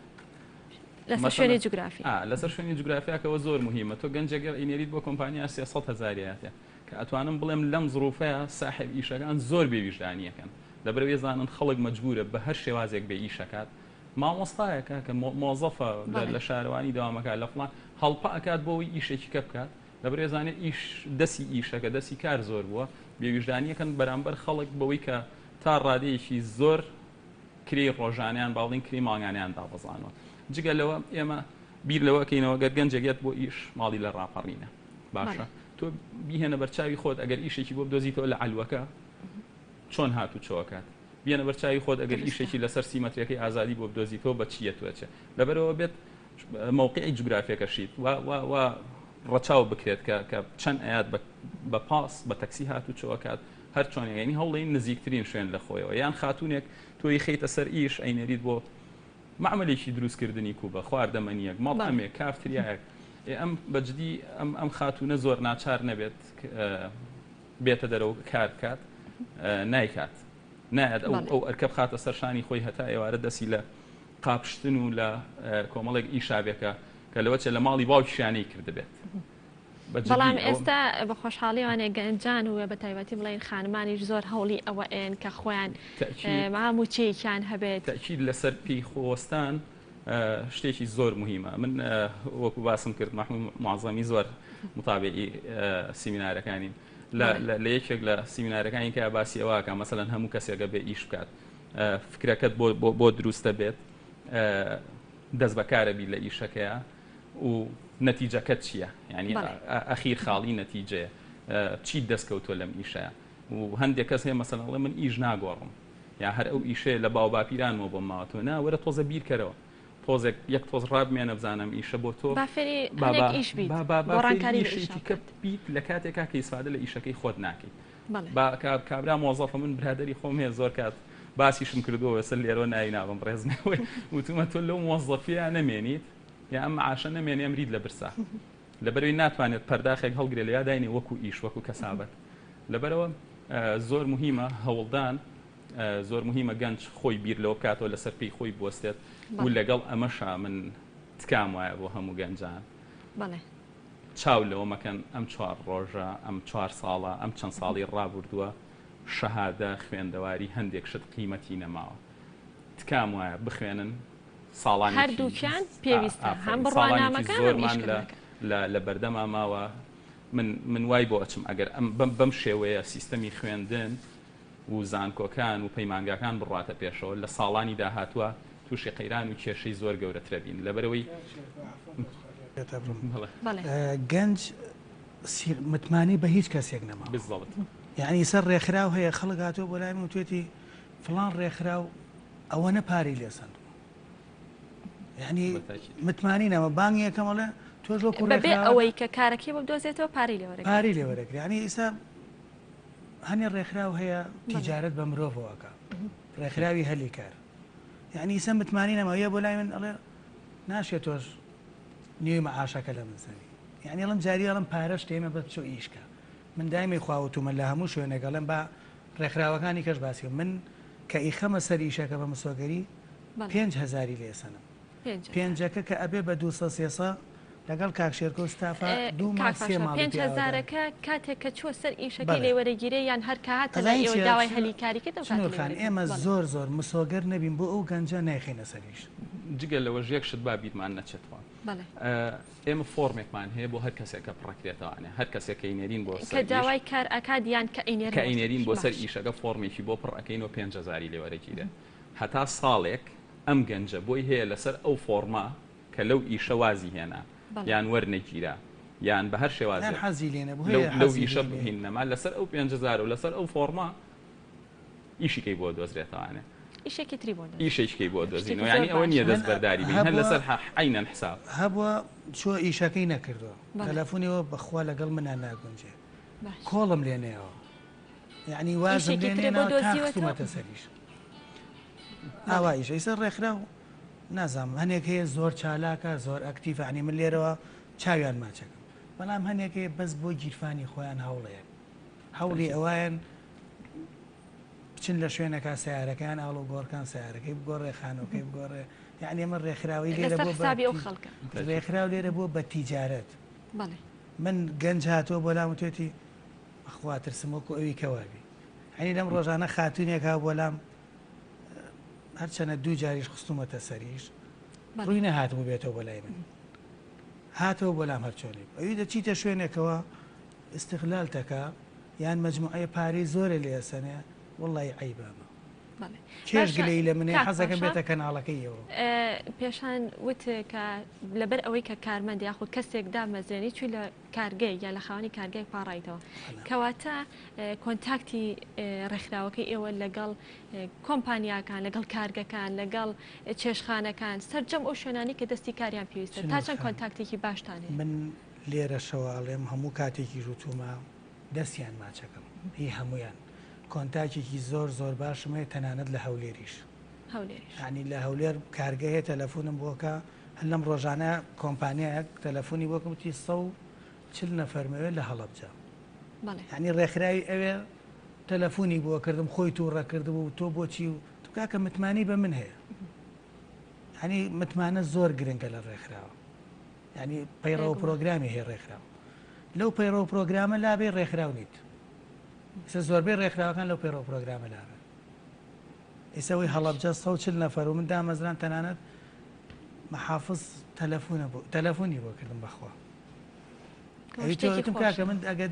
S1: لەسەر شوێنی جوگرافی
S3: لەسەر شوێنی جوگرافیاکەەوە زۆر مهمە تۆ گەنجێگەر ئینێریت بۆ کۆمپانیا 300,000 کە ئەتوانم بڵێم لەم زروفەیە ساحب ئیشەکان زۆر بێویژدانیەکەن لەبەرەوەی زانن خەڵک مەجبورە بە هەر شێوازێک بێ ئیشەکات مامۆستایەکە کە مۆزەفە لە شارەوانی داوامەکە لە فڵان هەڵپە ئەکات بۆەوەی ئیشێکی کە بکات لەبەرێ زانێت ئیش دەسی ئیشەکە دەسی کار زۆر بووە بێویژدانیەکەن بەرامبەر خەڵک بەوەی کە تا ڕادەیەکی زۆر کری ڕۆژانیان باڵین کری ماڵگانیان دابەزانەوە جگە لەوە ئێمە بیر لەوەکەینەوە گەر گەنجێکێت بۆ ئیش ماڵی لە ڕاپەڕینە باشە تۆ بیهێنە بەرچاوی خۆت ئەگەر ئیشێکی بۆ بدۆزیتەوە لە عەلوەکە چۆن هاتوو چۆکات بیانە بەرچاوی خۆت ئەگەر ئیشێکی لەسەر سیمەتریەکەی ئازادی بۆ بدۆزیتەوە بە چیەتوەچێ لەبەرەوە بێت مووقعی جوگرافیەکەشیت و ڕەچاو بکرێت کە چەند ئايات بە پاس بە تەکسی هاتوو چۆکات هەر چۆنیانی هەوڵی نزیکترین شوێن لە خۆیەوە یان خاتونێک تۆی خەیتە سەر ئیش ئەینێریت بۆ معملێکی دروستکردنی کوبە خواردەمەنیەک ماڵامێک کافتریایەک ئەم بەجددی ئەم خاتونە زۆر ناچار نەبێت بێتە دەرەوە کار بکات نایکات نایەت ئەو ئەرکە بخاتە سەرشانی خۆی هەتا ئێوارە دەسی لە قاپشتن و لە کۆمەڵێک ئیشابێکە کە لەوەچێ لە ماڵی باوکیشیانەی کردبێت
S1: بەڵام ئێستا بە خۆشحاڵیوانێ گەنجان و بە تایبەتی بڵێن خانمانیش زۆر هەوڵی ئەوە ئێن کە خۆیان ماموچەیەکیان هەبێت
S3: تەکید لەسەر پێی خۆستان شتێکی زۆر مهمە من وەکو باسم کرد معزەمی زۆر مطابقی سیمینارەکانین لە یەکێک لە سیمینارەکانی کە باسی ئەوەکە مەسەلەن هەموو کەسێکە بێ ئیش بکات فکرەکەت بۆ دروستە بێت دەست بەکارەبی لە ئیشەکەیە و نەتیجەکەت چییە؟ ینی ئەخیر خاڵی نەتیجەیە چی دەستکەوتۆ لەم ئیشەیە و هەندێک کەس هەیە مەسەڵڵە من ئیش ناگۆڕم یا هەر ئەو ئیشەیە لە باو باپیرانەوە بۆ ماوەتەوە نا وەرە تۆزە بیرکەرەوە تۆزێک یەک تۆز ڕابمێنە بزانم ئیشە بۆ تۆ ئیشێکی کە بیت لە کاتێکا کە ئیسفادە لە ئیشەکەی خۆت ناکەیت کابرا مۆزەفە من برادری خۆم هەیە زۆر کات باسیشم کردووە سەر لێرە نایناوم ڕێزنەوەی وتمە تۆ لەو مۆزەفیە نەمێنیت یا ئەم عاشە نەمێنێ ئەمرید لە برسا لەبەرەوەی ناتوانێت پەرداخێک هەڵگرێ لە یاداینێ وەکو ئیش وەکو کەسابەت لەبەرەوە زۆر مهمە هەوڵدان زۆر مهمە گەنج خۆی بیر لەوە بکاتەوە لەسەر پێی خۆی بوەستێت و لەگەڵ ئەمەشا من تکام وایە بۆ هەموو گەنجان چاو لەوە مەکەن ئەم 4 ڕۆژە ئەم 4 ساڵە ئەم چەند ساڵی ڕابردووە شەهادە خوێندەواری هەندێک شت قیمەتی نەماوە تکام وایە بخوێنن ساڵانی
S1: هەردووکیان پێویستە هەم بڕوانامەکان
S3: لە بەردەما ماوە من وای بۆ ئەچم ئەگەر بەم شێوەیە سیستەمی خوێندن و زانکۆکان و پەیمانگاکان بڕاتە پێشەوە لە ساڵانی داهاتووە تووشی قەیران و کێشەی زۆر گەورەترە بین لەبەرەوەی
S2: گەنج متمانی بە هیچ کەسێک نەما
S3: بزڵت
S2: یعنی سەر ڕێکخراو هەیە خەڵک هاتووە بۆ لای من توێتی فڵان ڕێکخراو ئەوە نەپاری لێسەند یعنی متمانی نەمە بانگی یەکەمەڵێ تۆ
S1: بەبێ ئەوەی کە کارەکەی بۆ بدۆزێتەوە پاری
S2: لێوەرەگری یعنی ئیسا هەنێ ڕێکخراو هەیە تیجارەت بە مرۆڤەوەکە ڕێکخراوی هەلی کار یعنی ئیسا متمانی نەمەوە بۆ لای من ئەڵێ ناشێت تۆش نیوی مەعاشەکە لە من سەری یعنی ئەڵم جاری ئەڵم پارەش تێمە بە بچۆ ئیشکە من دایمەی خواوتومە لە هەموو شوێنێکەڵم بە ڕێکخراوەکانی کەش باسی من کە ئیخەمە سەر ئیشەکە بە مسۆگەری 5,000 لێسەنم پێنجەکە کە ئەبێ بە 200 لەگەڵ کاکشێرکە و ستافە 2 سێ ماڵ
S1: 5,000ەکە کاتێک کە چوە سەر ئیشەکەی لێوەرەگیرێ یان هەر کات ئێوە داوای هەلیکاریکردخان
S2: ئێمە زۆر مسۆگەر نەبین بۆ ئەو گەنجە نایخینە سەریش
S3: جگەل لەوە ژێک شت با بیرمان نەچێتەوە ئێمە فۆرمێکمان هەیە بۆ هەر کەسێکە پڕەکرێتەوەوانێ هەر کەسێک ئینێرین بۆ
S1: کە داوای کار ئەکادیان کە
S3: ئینێرین بۆ سەر ئیشەکە فۆرمێکی بۆ پڕەکەینەوە 5,000 لێوەرەگیرێ هەتا ساڵێک ئەم گەنجە بۆی هەیە لەسەر ئەو فۆرما کە لەو ئیشە وازی هێنا یان وەرنەگیرە یان بە هەر شێوازە
S2: حەزی لێنە
S3: لەو ئیشە بهینەما لەسەر ئەو 5,000 و لەسەر ئەو فۆرما ئیشیکەی بۆ دۆزرێتەوانێ ئیشێکی بۆ دۆزینەوە ینی ئەوە نییە دەست بەرداری بین هەر لەسەر عینەن حساب
S2: هەبووە چۆ ئیشەکەی نەکردووە تەلەفۆنیەوە بەخوا لەگەڵ منە ناگونجێ کۆڵم لێنێەوە یعنی وازم لێنێتە سەریش ئاوا ئیشەی سەر ڕێکخرا و نازانم هەنێک هەیە زۆر چالاکە زۆر ئەکتیڤ عنی من لێرەوە چاویان ماچەکەم بەڵام هەنێک هەیە بەس بۆ گیرفانی خۆیان هەوڵەیە هەوڵی ئەوایان بچن لە شوێنەکە سیارەکان ئاڵ و گۆڕکان سیارەکەی بگۆڕێ خانۆکەی بگۆڕێ یعنی ئەمە ڕێکخراوی لێرە بۆ ڕێکخراو لێرە بۆ بە تیجارەت من گەنج هاتۆ بۆ لام توێتی خواترسمۆکو ئەوی کەوابی هەنی لەم ڕۆژانە خاتونێکا بۆ لام هەرچەنە 2 جاریش خستومەتە سەریش ڕووی نەهاتبوو بێتەوە بۆ لای من هاتەوە بۆ لام هەرچۆنی ئەوی دەچیتە شوێنێکەوە استقلال تەکە یان مەجموعەیە پارەی زۆرە لێسەنێ وڵی عیبامە کێش گلەی لە منێ حەزەکەم بێتە کەناڵەکەیەوە
S1: پێشان وت کە لەبەر ئەوەی کە کارمەند یاخود کەسێک دامەزێنی چوی لە کارگەی یا لە خاوەنی کارگەی پاڕایتەوە کەواتە کۆنتاکتی ڕێکخراوەکەی ئێوە لەگەڵ کۆمپانیاکان لەگەڵ کارگەکان لەگەڵ چێشخانەکان سەرجەم ئەو شوێنانی کە دەستی کاریان پێویستە تا چەند کۆنتاکتێکی باشتانێ
S2: من لێرە شەواڵێم هەموو کاتێکی ژووتومە دەستیان ماچەکەم هی هەمویان کۆنتاکێکی زۆر باشمێ تەنانەت لە هەولێریش ینی لە هەولێر کارگە هەیە تەلەفۆنم بۆکە هەر لەم ڕۆژانە کۆمپانیایەک تەلەفۆنی بۆکەم وتی 140 نەفەرمەوێت لە هەڵەبجە ینی ڕێکخراوی ئەوێ تەلەفۆنی بۆ کردم خۆی تووڕەکردبوو تۆ بۆچی و توکاکە متمانی بە من هەیە ینی متمانە زۆر گرنگە لە ڕێکخراوە ینی پەیڕەوە پرۆگرامی هەیە ڕێکخراوە لەو پەیڕەوە پرۆگرامە لابێ ڕێکخراو نیت ئێستا زۆربەی ڕێکخراوەکان لەو پەیڕەوە پرۆگرامە لابن ئێسەوەی هەڵەبجە 140 نەفەر و من دامەزران تەنانەت مەحافظ تەلەفۆنی بۆ کردم بەخوا ئەویتم کاکە من ئەگە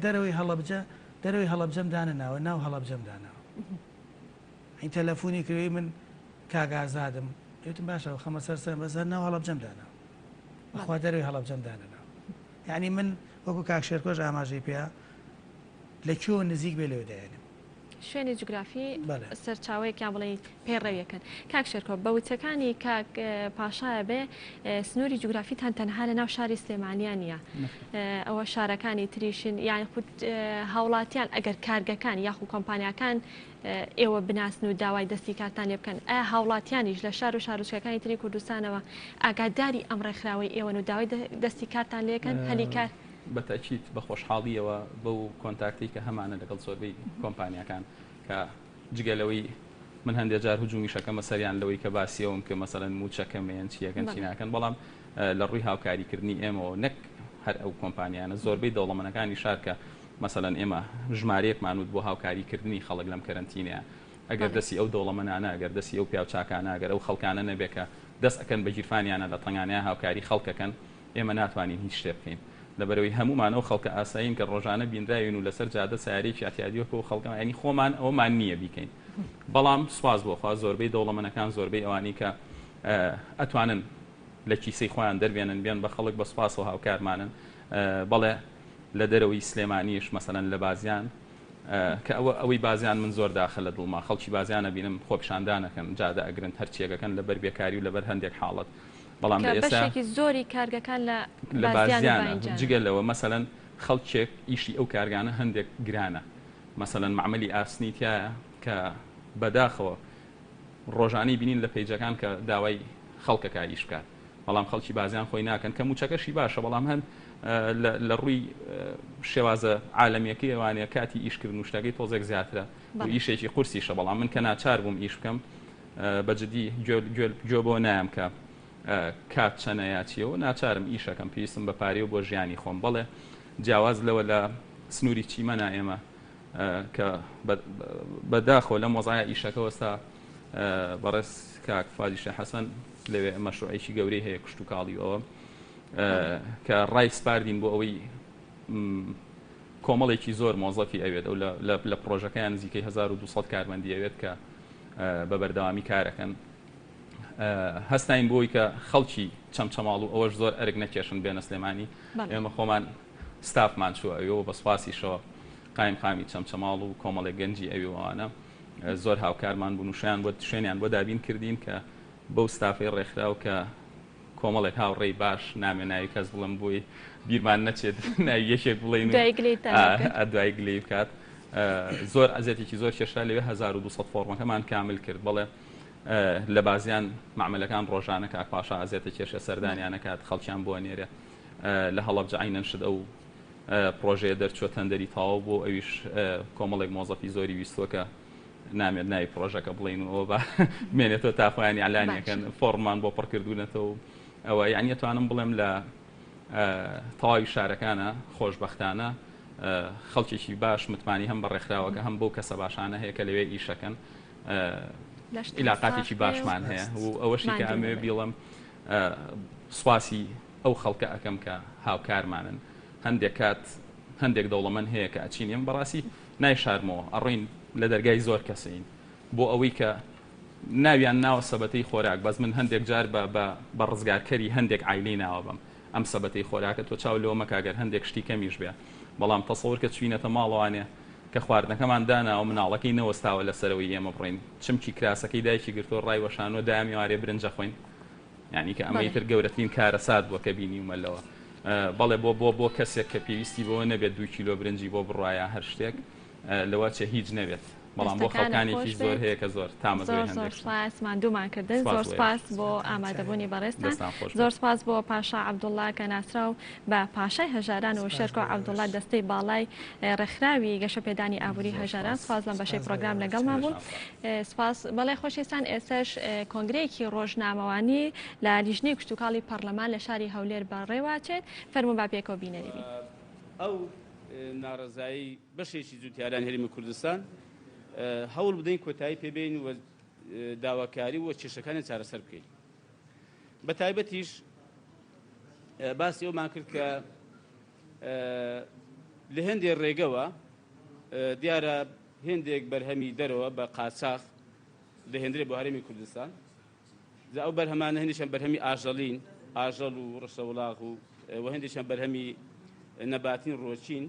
S2: دەرەوەی هەڵەبجەم دانەناوە ناو هەڵەبجەم داناوە ئەین تەلەفۆنی کردوی من کاگازادم وتم باشە خەمە سەر بەزار ناو هەڵەبجەم داناوە بەخوا دەرەوەی هەڵەبجەم دانەناوە یعنی من وەکو کاکشێرکۆش ئاماژەی پێە لەکوێوە نزیک بێ لەوێدایێنم
S1: شوێنی جوگرافی سەرچاوەیەکیان بڵێ پێڕەویەکەن کاک شێرکۆ بە وتەکانی کاک پاشایە بێ سنووری جوگرافیتان تەنها لە ناو شاری سلێمانیان نیە ئەوە شارەکانی تریشن یان خود هاوڵاتیان ئەگەر کارگەکان یاخو کۆمپانیاکان ئێوە بناسن و داوای دەستی کارتان لێ بکەن ئایا هاوڵاتیانیش لە شار و شارۆچکەکانی تری کوردستانەوە ئاگاداری ئەم ڕێکخراوەی ئێوەن و داوای دەستی کارتان لێکەن هەلی کار
S3: بەتەکیت بە خۆشحاڵیەوە بەو کۆنتاکتی کە هەمانە لەگەڵ زۆربەی کۆمپانیەکان کە جگەلەوەی من هەندێک جار هجومیشەکەمە سەریان لەوەی کە باسیەوەم کە مەسەڵەن موچەکەمیان چیەکەن چی ناکەن بەڵام لە ڕووی هاوکاریکردنی ئێمەوە نەک هەر ئەو کۆمپانیانە زۆربەی دەوڵەمەندەکانی شار کە مەسەڵەن ئێمە ژمارەیەکمانوت بۆ هاوکاریکردنی خەڵک لەم کەرەنتینەیە ئەگەر دەستی ئەو دەوڵەمەندانە ئەگەر دەستی ئەو پیاوچاکانە ئەگەر ئەو خەڵکانە نەبێکە دەست ئەەکەن بە گیرفانیانە لە تەنگانەیە هاوکاری خەڵکەکەن ئێمە ناتوانین هیچ شتێ بکەین لەبەرەوەی هەمومانەوە خەڵکە ئاسایین کە ڕۆژانە بیندراوین و لەسەر جادە سیارەیەکی ئاتیادیۆکە و خەڵکەمە ینی خۆمان ئەومان نییە بیکەین بەڵام سواز بۆخوا زۆربەی دەوڵەمەندەکان زۆربەی ئەوانی کە ئەتوانن لە کیسەی خۆیان دەربێنن بێن بە خەڵک بە سوپاس و هاوکارمانن بەڵێ لە دەرەوەی سلێمانیش مەسەڵەن لە بازیان کە ئەوەی بازیان من زۆر داخل لە دڵما خەڵکی بازیانە بینم خۆپیشاندانەکەن جادە ئەگرن هەرچیەکەکەن لەبەر بێکاری و لەبەر هەندێک حاڵەت بەڵام
S1: بەشێکی زۆری کارگەکان
S3: لە بازیانە جگەلەوە مەسەڵەن خەڵکێک ئیشی ئەو کارگانە هەندێک گرانە مەسەڵەن معمەلی ئاسنی تایە کە بەداخەوە ڕۆژانەی بینین لە پەیجەکان کە داوای خەڵکە کاریش بکات بەڵام خەڵکی بازیان خۆی ناکەن کە موچەکەشی باشە بەڵام هەند لە ڕووی شێوازە عالەمیەکەی ئەوانەیە کاتی ئیشکردن و شتەکەی تۆزێک زیاترە و ئیشێکی قورسیشە بەڵام من کە ناچار بووم ئیش بکەم بەجددی گوێ بۆ نایەم کە کات چەنەیاچیەوە ناچارم ئیشەکەم پێویستم بە پارێ و بۆ ژیانی خۆم بڵێ جیاواز لەوە لە سنووری چیمەنا ئێمە کە بەداخۆ لە مۆزایە ئیشەکە وەستا بەڕێز کاک فادیشە حەسەن لەوێ مەشروعێکی گەورەی هەیە کشت و کاڵی ئەوە کە ڕای سپاردین بۆ ئەوەی کۆمەڵێکی زۆر مۆزەفی ئەوێت ئەو لە پرۆژەکەیان نزیکەی 1200 کارمەندی ئەوێت کە بە بەردەوامی کارەکەن هەستین بۆی کە خەڵکی چەمچەماڵ و ئەوەش زۆر ئەرگ نەکێشن بێنە سلێمانی ئێمە خۆمان ستافمان چووە ئەوێەوە بە سوپاسیشەوە قایم خامی چەمچەماڵ و کۆمەڵێک گەنجی ئەوێوانە زۆر هاوکارمان بوون و شیان بۆ شوێنیان بۆ دابین کردین کە بەو ستافەی ڕێکخراو کە کۆمەڵێک هاوڕێی باش نامێناوی کەس بڵم بووی بیرمان نەچێت ناوی یەکێک بڵین دوای گلەی بکات زۆر ئەزیەتێکی زۆر کێشرا لەوێ 1200 فۆرمەکەمان کامل کرد بڵێ لە بازیان معملەکان ڕۆژانە کاک پاشا ئازیێتە کێشە سەردانیانەکات خەڵکیان بۆ نێرە لە هەڵەبجە عینەنشت ئەو پرۆژەیە دەرچوە تەندەری تاوە بۆ ئەویش کۆمەڵێک مۆزەفی زۆری ویستوە کە نامێت ناوی پرۆژەکە بڵین و ئەوە مێنێتەوە تاخۆیانی ئالانیەکەن فۆرمان بۆ پڕکردوونەتەوە ئەوە یعنی ئەتوانم بڵێم لە تەواوی شارەکانە خۆشبەختانە خەڵکێکی باش متمانی هەم بە ڕێکخراوەکە هەم بۆ کەسە باشانە هەیە کە لەوێ ئیشەکەن عیلاقاتێکی باشمان هەیە و ئەوەشی کە ئەمێ بیڵم سواسی ئەو خەڵکە ئەەکەم کە هاوکارمانن هەندێک کات هەندێک دەوڵەمەند هەیە کە ئەچینیم بەڕاستی نایشارمەوە ئەڕۆین لە دەرگای زۆر کەسین بۆ ئەوەی کە ناویان ناوە سەبەتەی خۆراک بەس من هەندێک جار بە ڕزگارکەری هەندێک عیلەی ناوە بم ئەم سەبەتەی خۆراکە تۆ چاو لەوە مەکگەر هەندێک شتی کەمیش بێ بەڵام تەسەور کە چوینەتە ماڵەوانێ کە خواردنەکەمان داناوە مناڵەکەی نەوەستاوە لەسەرەوەی ئێمە بڕین چمکی کراسەکەی دایکی گرتۆ ڕای وەشانۆ دامیوارێ برنجە خوین یعنی کە ئەمەی تر گەورەترین کارە سات بووە کە بینیومەلەوە بەڵێ بۆ کەسێک کە پێویستی بۆ نەبێت 2 کیلۆ برنجی بۆ بڕایە هەر شتێک لەوە چه هیچ نەبێت بەڵام بۆ خەڵکانێکی زۆر هەیە کە زۆر
S1: زۆر سپاس ماندوومان کردن زۆر سپاس بۆ ئامادەبوونی بەڕێستان زۆر سپاس بۆ پاشا عەبدوڵڵا کە ناسراو بە پاشای هەژاران و شێرکۆ عەبدوڵڵا دەستەی باڵای ڕێکخراوی گەشەپێدانی ئابووری هەژاران سپاس لەم بەشەی پرۆگرام لەگەڵمان بوون سپاس بەڵێ خۆشەویستان ئێستاش کۆنگرەیەکی ڕۆژنامەوانی لە لیژنەی کشتتوکاڵی پەرلەمان لە شاری هەولێر بەڕێواچێت فەرموو با پێکەوە بینەریبین
S4: ئەو ناڕزایی بەشێکی جوتیاران هەرێمی کوردستان هەوڵ بدەین کۆتایی پێبین و داواکاری و کێشەکانی چارەسەر بکەین بە تایبەتیش باسی ئەومان کرد کە لە هێندێک ڕێگەوە دیارە هێندێک بەرهەمی دەرەوە بە قاچاق دەهێنرێت بۆ هەرێمی کوردستان ئەو بەرهەمانە هەندێکیان بەرهەمی ئاژەڵین ئاژەڵ و ڕەشەوڵاغ و هەندێکیان بەرهەمی نەباتین ڕۆچین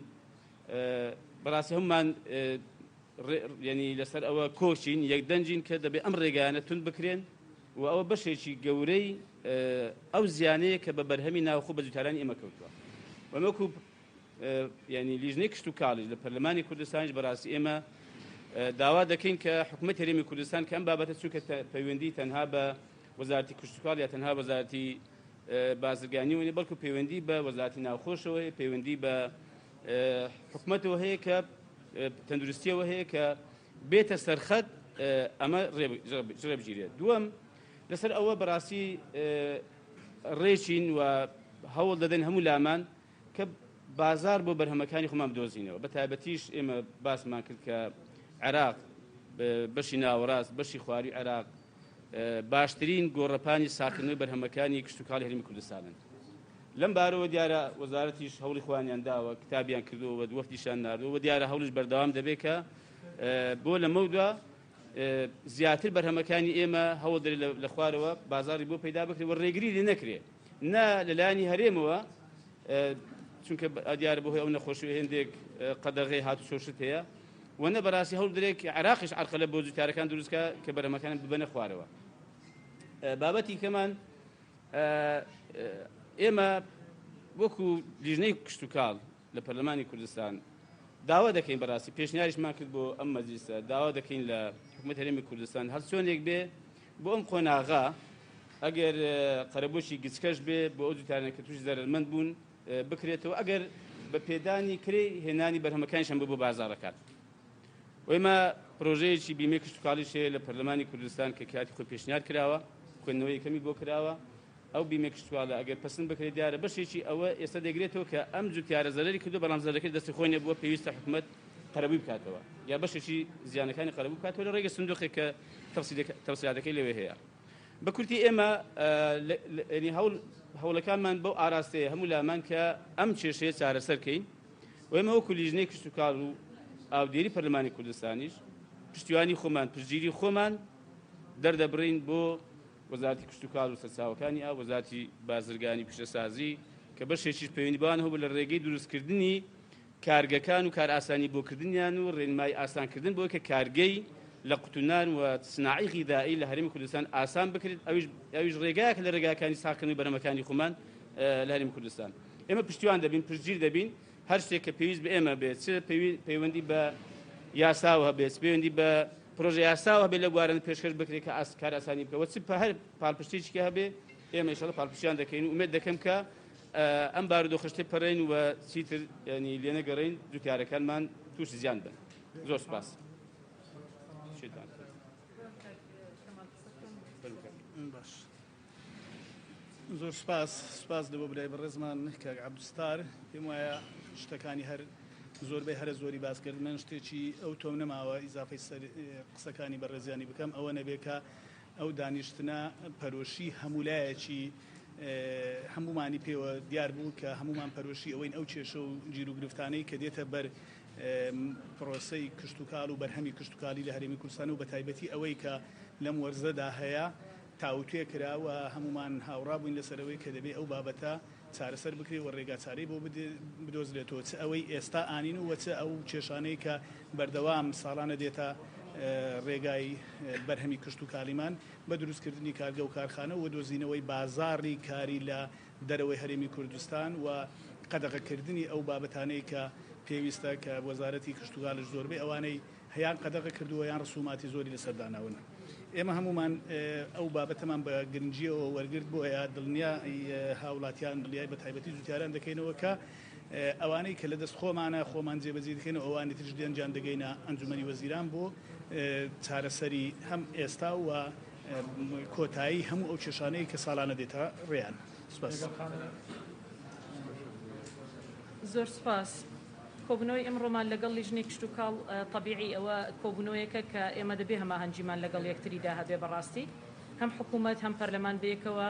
S4: بەڕاستی هەمومان ینی لەسەر ئەوە کۆچین یەکدەنجین کە دەبێت ئەم ڕێگانە تون بکرێن و ئەوە بەشێکی گەورەی ئەو زیانەیە کە بە بەرهەمی ناوخۆ بە جوتارانی ئێمە کەوتووە وەمەکو ینی لیژنەی کشت و کاڵی لە پەرلەمانی کوردستانیش بەڕاستی ئێمە داوا دەکەین کە حکوومەت هەرێمی کوردستان کە ئەم بابەتە چونکە پەیوەندی تەنها بە وەزارەتی کشت و کاڵ یا تەنها وەزارەتی بازرگانی وێنێ بەڵکو پەیوەندی بە وەزارەتی ناوخۆشەوە هەیە پەیوەندی بە حکوومەتەوە هەیە کە تەندروستیەوە هەیە کە بێتە سەرخەت ئەمە ڕێبگیرێت دووەم لەسەر ئەوە بەڕاستی ڕێچین و هەوڵ دەدەن هەموو لامان کە بازار بۆ بەرهەمەکانی خۆمان بدۆزینەوە بە تایبەتیش ئێمە باسمان کرد کە عێراق بەشی ناوەڕاست بەشی خواری عێراق باشترین گۆڕەپانی ساکردنەوەی بەرهەمەکانی کشتتوکاڵی هەرێمی کوردستانن لەم بارەوە دیارە وەزارەتیش هەوڵی خۆیان داوە کتابیان کردووە وەفتیشان ناردووە دیارە هەوڵش بەردەوام دەبێت کە بۆ لەمەودا زیاتر بەرهەمەکانی ئێمە هەوڵ دەرێت لە خوارەوە بازاری بۆ پەیدا بکرێت و ڕێگری لێ نەکرێت نا لەلایانی هەرێمەوە چونکە دیارە بۆ ئەو نەخۆشی هێندێک قەدەغی هاتو شۆشت هەیە وەنە بەڕاستی هەوڵ درێت عێراقیش عەرقەلە بۆ جوتیارەکان دروستکە کە بەرهەمەکان ببەنە خوارەوە بابەتی کەمان ئێمە وەکو لیژنەی کشت و کاڵ لە پەرلەمانی کوردستان داوا دەکەین بەڕاستی پێشنیاریشمان کرد بۆ ئەم مەجلیسە داوا دەکەین لە حکوومەت هەرێمی کوردستان هەر چۆنێک بێ بۆ ئەم قۆناغا ئەگەر قەرەبۆشی گچکەش بێ بۆ ئەو جوتیارانە کە توش زەرمەند بوون بکرێتەوە ئەگەر بە پێدانی کرێ هێنانی بەرهەمەکانیشان بۆ بازاڕەکان ئێمە پرۆژەیەکی بیمەی کشت و کاڵیش هەیە لە پەرلەمانی کوردستان کە کاتی خۆی پێشنیار کراوە خوێندنەوەی یەکەمی بۆ کراوە ئەو بیمە کشتتوواڵە ئەگەر پسند بکرێت دیارە بەشێکی ئەوە ئێستا دەگرێتەوە کە ئەم جوتیارە زەرری کردو بەڵام زەرەکەی دەستی خۆی نەبووە پێویستە حکوومەت قەرەبووی بکاتەوە یا بەشێکی زیانەکانی قەرەبوو بکاتەوە لە ڕێگە سندوقێک کە تەفسیلاتەکەی لەوێ هەیە بە کورتی ئێمە هەوڵەکانمان بەو ئاراستەیە هەموو لامان کە ئەم کێشەیە چارەسەرکەین و ئێمە وەکو لیژنەی کشت و کاڵ و ئاودێری پەرلەمانی کوردستانیش پشتیوانی خۆمان پشتگیری خۆمان دەردەبڕین بۆ وەزارەتی کشت و کاڵ و سەرچاوەکانی ئاو وەزارەتی بازرگانی پیشەسازی کە بەشێکیش پەیوەندیبان هەبوو لە ڕێگەی دروستکردنی کارگەکان و کار ئاسانی بۆکردنیان و ڕێنمای ئاسانکردن بۆ کە کارگەی لە قوتونان و سناعی غیدایی لە هەرێمی کوردستان ئاسان بکرێت ئەویش ڕێگایەک لە ڕێگاکانی ساختنی بەرهەمەکانی خۆمان لە هەرێمی کوردستان ئێمە پشتیوان دەبین پشتگیر دەبین هەر شتێک کە پێویست بە ئێمە بێت پەیوەندی بە یاساوە هەبێت پەیوەندی بە پرۆژه یاساوە هەبێت لە گوارن پێشکەش بکرێت کە کار ئاسانی بکەوە هەر پاڵپشتێکی هەبێ ئێمە ئینشاڵڵا پاڵپشتیان دەکەین و ئومێد دەکەم کە ئەم بارودۆخشتێ پەڕێن و چیتر ینی لێنەگەڕین جوتیارەکانمان تووشی زیان بن زۆر سپاس
S5: باش زۆر سپاس دەبۆ برای بەڕێزمان کاک عەبدولستار پێم وایە شتەکانی هەر زۆربەی هەرە زۆری باس کرد من شتێکی ئەو تۆم نەماوە ئیزافەی قسەکانی بەڕێزیانی بکەم ئەوە نەبێ کە ئەو دانیشتنە پەرۆشی هەمولایەکی هەمومانی پێوە دیار بوو کە هەمومان پەرۆشی ئەوەین ئەو کێشە و گیر و گرفتانەی کە دێتە بەر پرۆسەی کشت و کاڵ و بەرهەمی کشت و کاڵی لە هەرێمی کوردستان و بە تایبەتی ئەوەی کە لەم وەرزەدا هەیە تاوتوێ کراوە هەمومان هاوڕا بووین لەسەرەوەی کە دەبێت ئەو بابەتە چارەسەر بکرێت و ڕێگا چارەی بۆ بدۆزرێتەوە چ ئەوەی ئێستا ئانین و وەچە ئەو کێشانەی کە بەردەوام ساڵانە دێتە ڕێگای بەرهەمی کشت و کاڵیمان بە دروستکردنی کارگە و کارخانە و دۆزینەوەی بازاڕی کاری لە دەرەوەی هەرێمی کوردستان و قەدەغەکردنی ئەو بابەتانەی کە پێویستە کە وەزارەتی کشت و کاڵش زۆربەی ئەوانەی هەیان قەدەغە کردووە یان ڕسوماتی زۆری لەسەرداناون ئێمە هەمومان ئەو بابەتەمان بە گرنگیەوە وەرگرت بۆیە دڵنیا هاوڵاتیان دڵیای بە تایبەتی جوتیاران دەکەینەوە کە ئەوانەی کە لە دەست خۆمان جێبەجێ دەکەین و ئەوانی ترش دێنجان دەگەینە ئەنجومەنی وەزیران بۆ چارەسەری هەم ئێستا و کۆتایی هەموو ئەو کێشانەی کە ساڵانە دێتە ڕێیان سپاس
S6: زۆر سپاس کۆبنەوەی ئەمڕۆمان لەگەڵ لیژنەی کشت و کاڵ طبیعی ئەوە کۆبنەوەیەکە کە ئێمە دەبێ هەماهەنگیمان لەگەڵ یەکتریدا هەبێ بەڕاستی هەم حکوومەت هەم پەرلەمان بەیەکەوە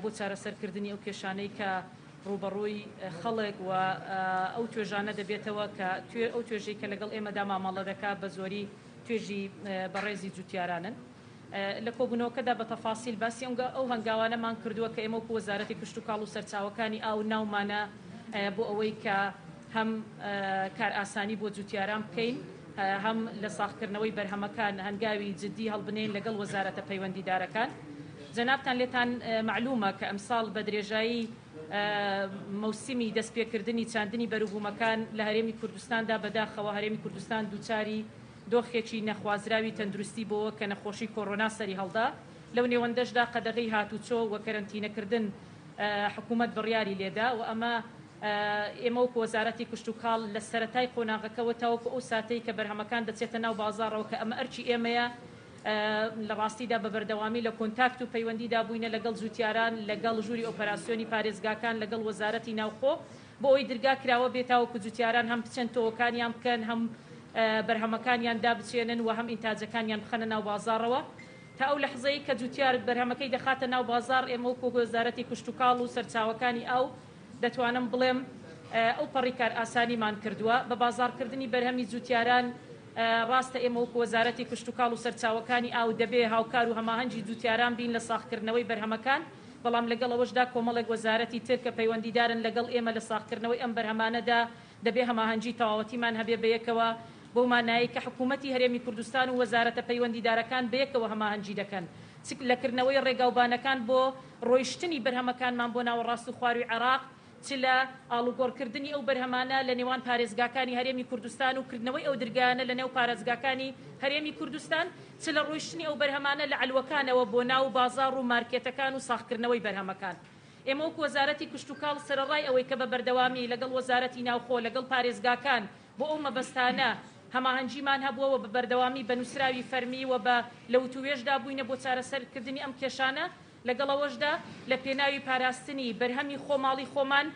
S6: بۆ چارەسەرکردنی ئەو کێشانەی کە ڕوبەڕووی خەڵک و ئەو توێژانە دەبێتەوە کە ئەو توێژەی کە لەگەڵ ئێمەدا مامەڵە دەکات بە زۆری توێژی بەڕێزی جوتیارانن لە کۆبوونەوەکەدا بە تەفاسیل باسی ئەو هەنگاوانەمان کردووە کە ئێمە وەکو وەزارەتی کشت و کاڵ و سەرچاوەکانی ئاو ناومانە بۆ ئەوەی کە هەم کار ئاسانی بۆ جوتیاران بکەین هەم لە ساختکردنەوەی بەرهەمەکان هەنگاوی جددی هەڵبنین لەگەڵ وەزارەتە پەیوەندیدارەکان جەنابتان لێتان معلومە کە ئەمساڵ بە درێژایی مەوسمی دەستپێکردنی چاندنی بەروبوومەکان لە هەرێمی کوردستاندا بەداخەوە هەرێمی کوردستان دووچاری دۆخێکی نەخوازراوی تەندروستی بۆەوە کە نەخۆشی کۆڕۆنا سەری هەڵدا لەو نێوەندەشدا قەدەغی هاتوچۆ و کەرەنتینەکردن حکوومەت بڕیاری لێدا و ئەمە ئێمە وەکو وەزارەتی کشت و کاڵ لە سەرەتای قۆناغەکەەوە تاوەکو ئەو ساتەی کە بەرهەمەکان دەچێتە ناو بازاڕەوە کە ئەمە ئەرچی ئێمەیە لە ڕاستیدا بە بەردەوامی لە کۆنتاکت و پەیوەندیدا بووینە لەگەڵ جوتیاران لەگەڵ ژووری ئۆپەراسیۆنی پارێزگاکان لەگەڵ وەزارەتی ناوخۆ بۆ ئەوی درگا کراوە بێتاوەکو جوتیاران هەم بچەن تۆوەکانیان بکەن هەم بەرهەمەکانیان دابچێنن و هەم ئینتاجەکانیان بخەنە ناو بازاڕەوە تا ئەو لەحزەی کە جوتیار بەرهەمەکەی دەخاتە ناو بازار ئێمە وەکو وەزارەتی کشت و کاڵ و سەرچاوەکانی ئەو دەتوانم بڵێم ئەو پەڕی کار ئاسانیمان کردووە بە بازارکردنی بەرهەمی جوتیاران ڕاستە ئێمە وەکو وەزارەتی کشت و کاڵ و سەرچاوەکانی ئاو دەبێ هاوکار و هەماهەنگی جوتیاران بین لە ساختکردنەوەی بەرهەمەکان بەڵام لەگەڵ ئەوەشدا کۆمەڵێک وەزارەتی تر کە پەیوەندیدارن لەگەڵ ئێمە لە ساختکردنەوەی ئەم بەرهەمانەدا دەبێ هەماهەنگی تەواوەتیمان هەبێ بەیەکەوە بۆ مانایی کە حکوومەتی هەرێمی کوردستان و وەزارەتە پەیوەندیدارەکان بەیەکەوە هەماهەنگی دەکەن لەکردنەوەی ڕێگاوبانەکان بۆ ڕۆیشتنی بەرهەمەکانمان بۆ ناوەڕاست و خواروی عێراق چ لە ئاڵوگۆڕکردنی ئەو بەرهەمانە لە نێوان پارێزگاکانی هەرێمی کوردستان و کردنەوەی ئەو دەرگایانە لە نێو پارێزگاکانی هەرێمی کوردستان چ لە ڕۆیشتنی ئەو بەرهەمانە لە علوەکانەوە بۆ ناو بازاڕ و مارکێتەکان و ساختکردنەوەی بەرهەمەکان ئێمە وەکو وەزارەتی کشت و کاڵ سەرەڕای ئەوەی کە بە بەردەوامی لەگەڵ وەزارەتی ناوخۆ لەگەڵ پارێزگاکان بۆ ئەو مەبەستانە هەماهەنگیمان هەبووەوە بە بەردەوامی بە نووسراوی فەرمی و بە لەوتوێژدا بووینە بۆ چارەسەرکردنی ئەم کێشانە لەگەڵەوەشدا لە پێناوی پاراستنی بەرهەمی خۆماڵی خۆمان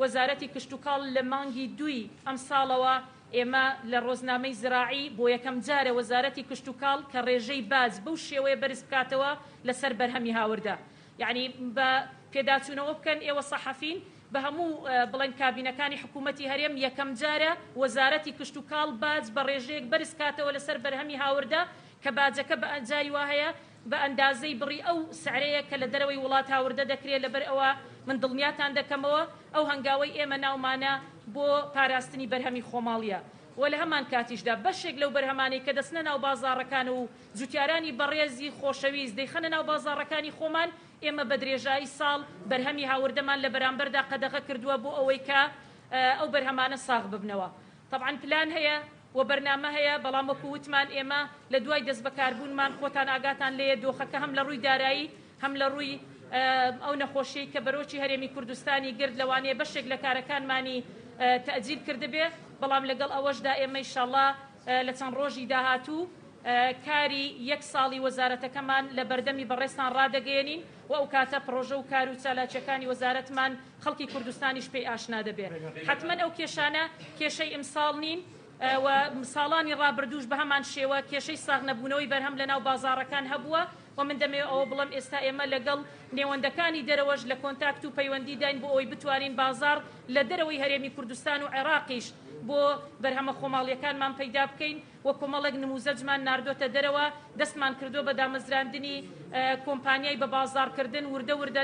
S6: وەزارەتی کشتتوکاڵ لە مانگی دوی ئەم ساڵەوە ئێمە لە ڕۆژنامەی زراعی بۆ یەکەم جارە وەزارەتی کشتتوکاڵ کە ڕێژەی باز بەو شێوەیە بەرز بکاتەوە لەسەر بەرهەمی هاوردە یعنی بە پێداچوونەوە بکەن ئێوە سەحەفین بە هەموو بڵێن کابینەکانی حکوومەتی هەرێم یەکەم جارە وەزارەتی کشتتوکاڵ باج بە ڕێژەیەک بەرز کاتەوە لەسەر بەرهەمی هاوردە کە باجەکە بە ئەنجاری وا هەیە بە ئەندازەی بڕی ئەو سعرەیە کە لە دەرەوەی وڵات هاوردە دەکرێت لەبەر ئەوە من دڵنیاتان دەکەمەوە ئەو هەنگاوەی ئێمە ناومانە بۆ پاراستنی بەرهەمی خۆماڵیە و لە هەمان کاتیشدا بەشێک لەو بەرهەمانەی کە دەستنە ناو بازاڕەکان و جوتیارانی بەڕێزی خۆشەویست دەیخەنە ناو بازاڕەکانی خۆمان ئێمە بە درێژایی ساڵ بەرهەمی هاوردەمان لە بەرامبەردا قەدەغە کردووە بۆ ئەوەی کە ئەو بەرهەمانە ساغ ببنەوە طبعا پلان هەیە و بەرنامە هەیە بەڵام وەکو وتمان ئێمە لە دوای دەست بەکاربوونمان خۆتان ئاگاتان لێیە دۆخەکە هەم لە ڕووی دارایی هەم لە ڕووی ئەو نەخۆشیی کە بەرۆکی هەرێمی کوردستانی گرد لەوانەیە بەشێک لە کارەکانمانی تەجیل کردبێ بەڵام لەگەڵ ئەوەشدا ئێمە ئینشاءالله لە چەند ڕۆژی داهاتوو کاری یەک ساڵی وەزارەتەکەمان لە بەردەمی بەڕێستان ڕادەگەێنین و ئەو کاتە پرۆژە و کار و چالاکیەکانی وەزارەتمان خەڵکی کوردستانیش پێی ئاشنا دەبێت حتمەن ئەو کێشانە کێشەی ئیمساڵ نین و ساڵانی ڕابردووش بە هەمان شێوە کێشەی ساغ نەبوونەوەی بەرهەم لە ناو بازاڕەکان هەبووە و من دەمەوێت ئەوە بڵم ئێستا ئێمە لەگەڵ نێوەندەکانی دەرەوەش لە کۆنتاکت و پەیوەندی داین بۆ ئەوەی بتوانین بازار لە دەرەوەی هەرێمی کوردستان و عێراقیش بۆ بەرهەمە خۆماڵیەکانمان پەیدا بکەین و کۆمەڵێک نموزەجمان ناردۆتە دەرەوە دەستمان کردو بە دامەزراندنی کۆمپانیای بە بازارکردن وردە وردە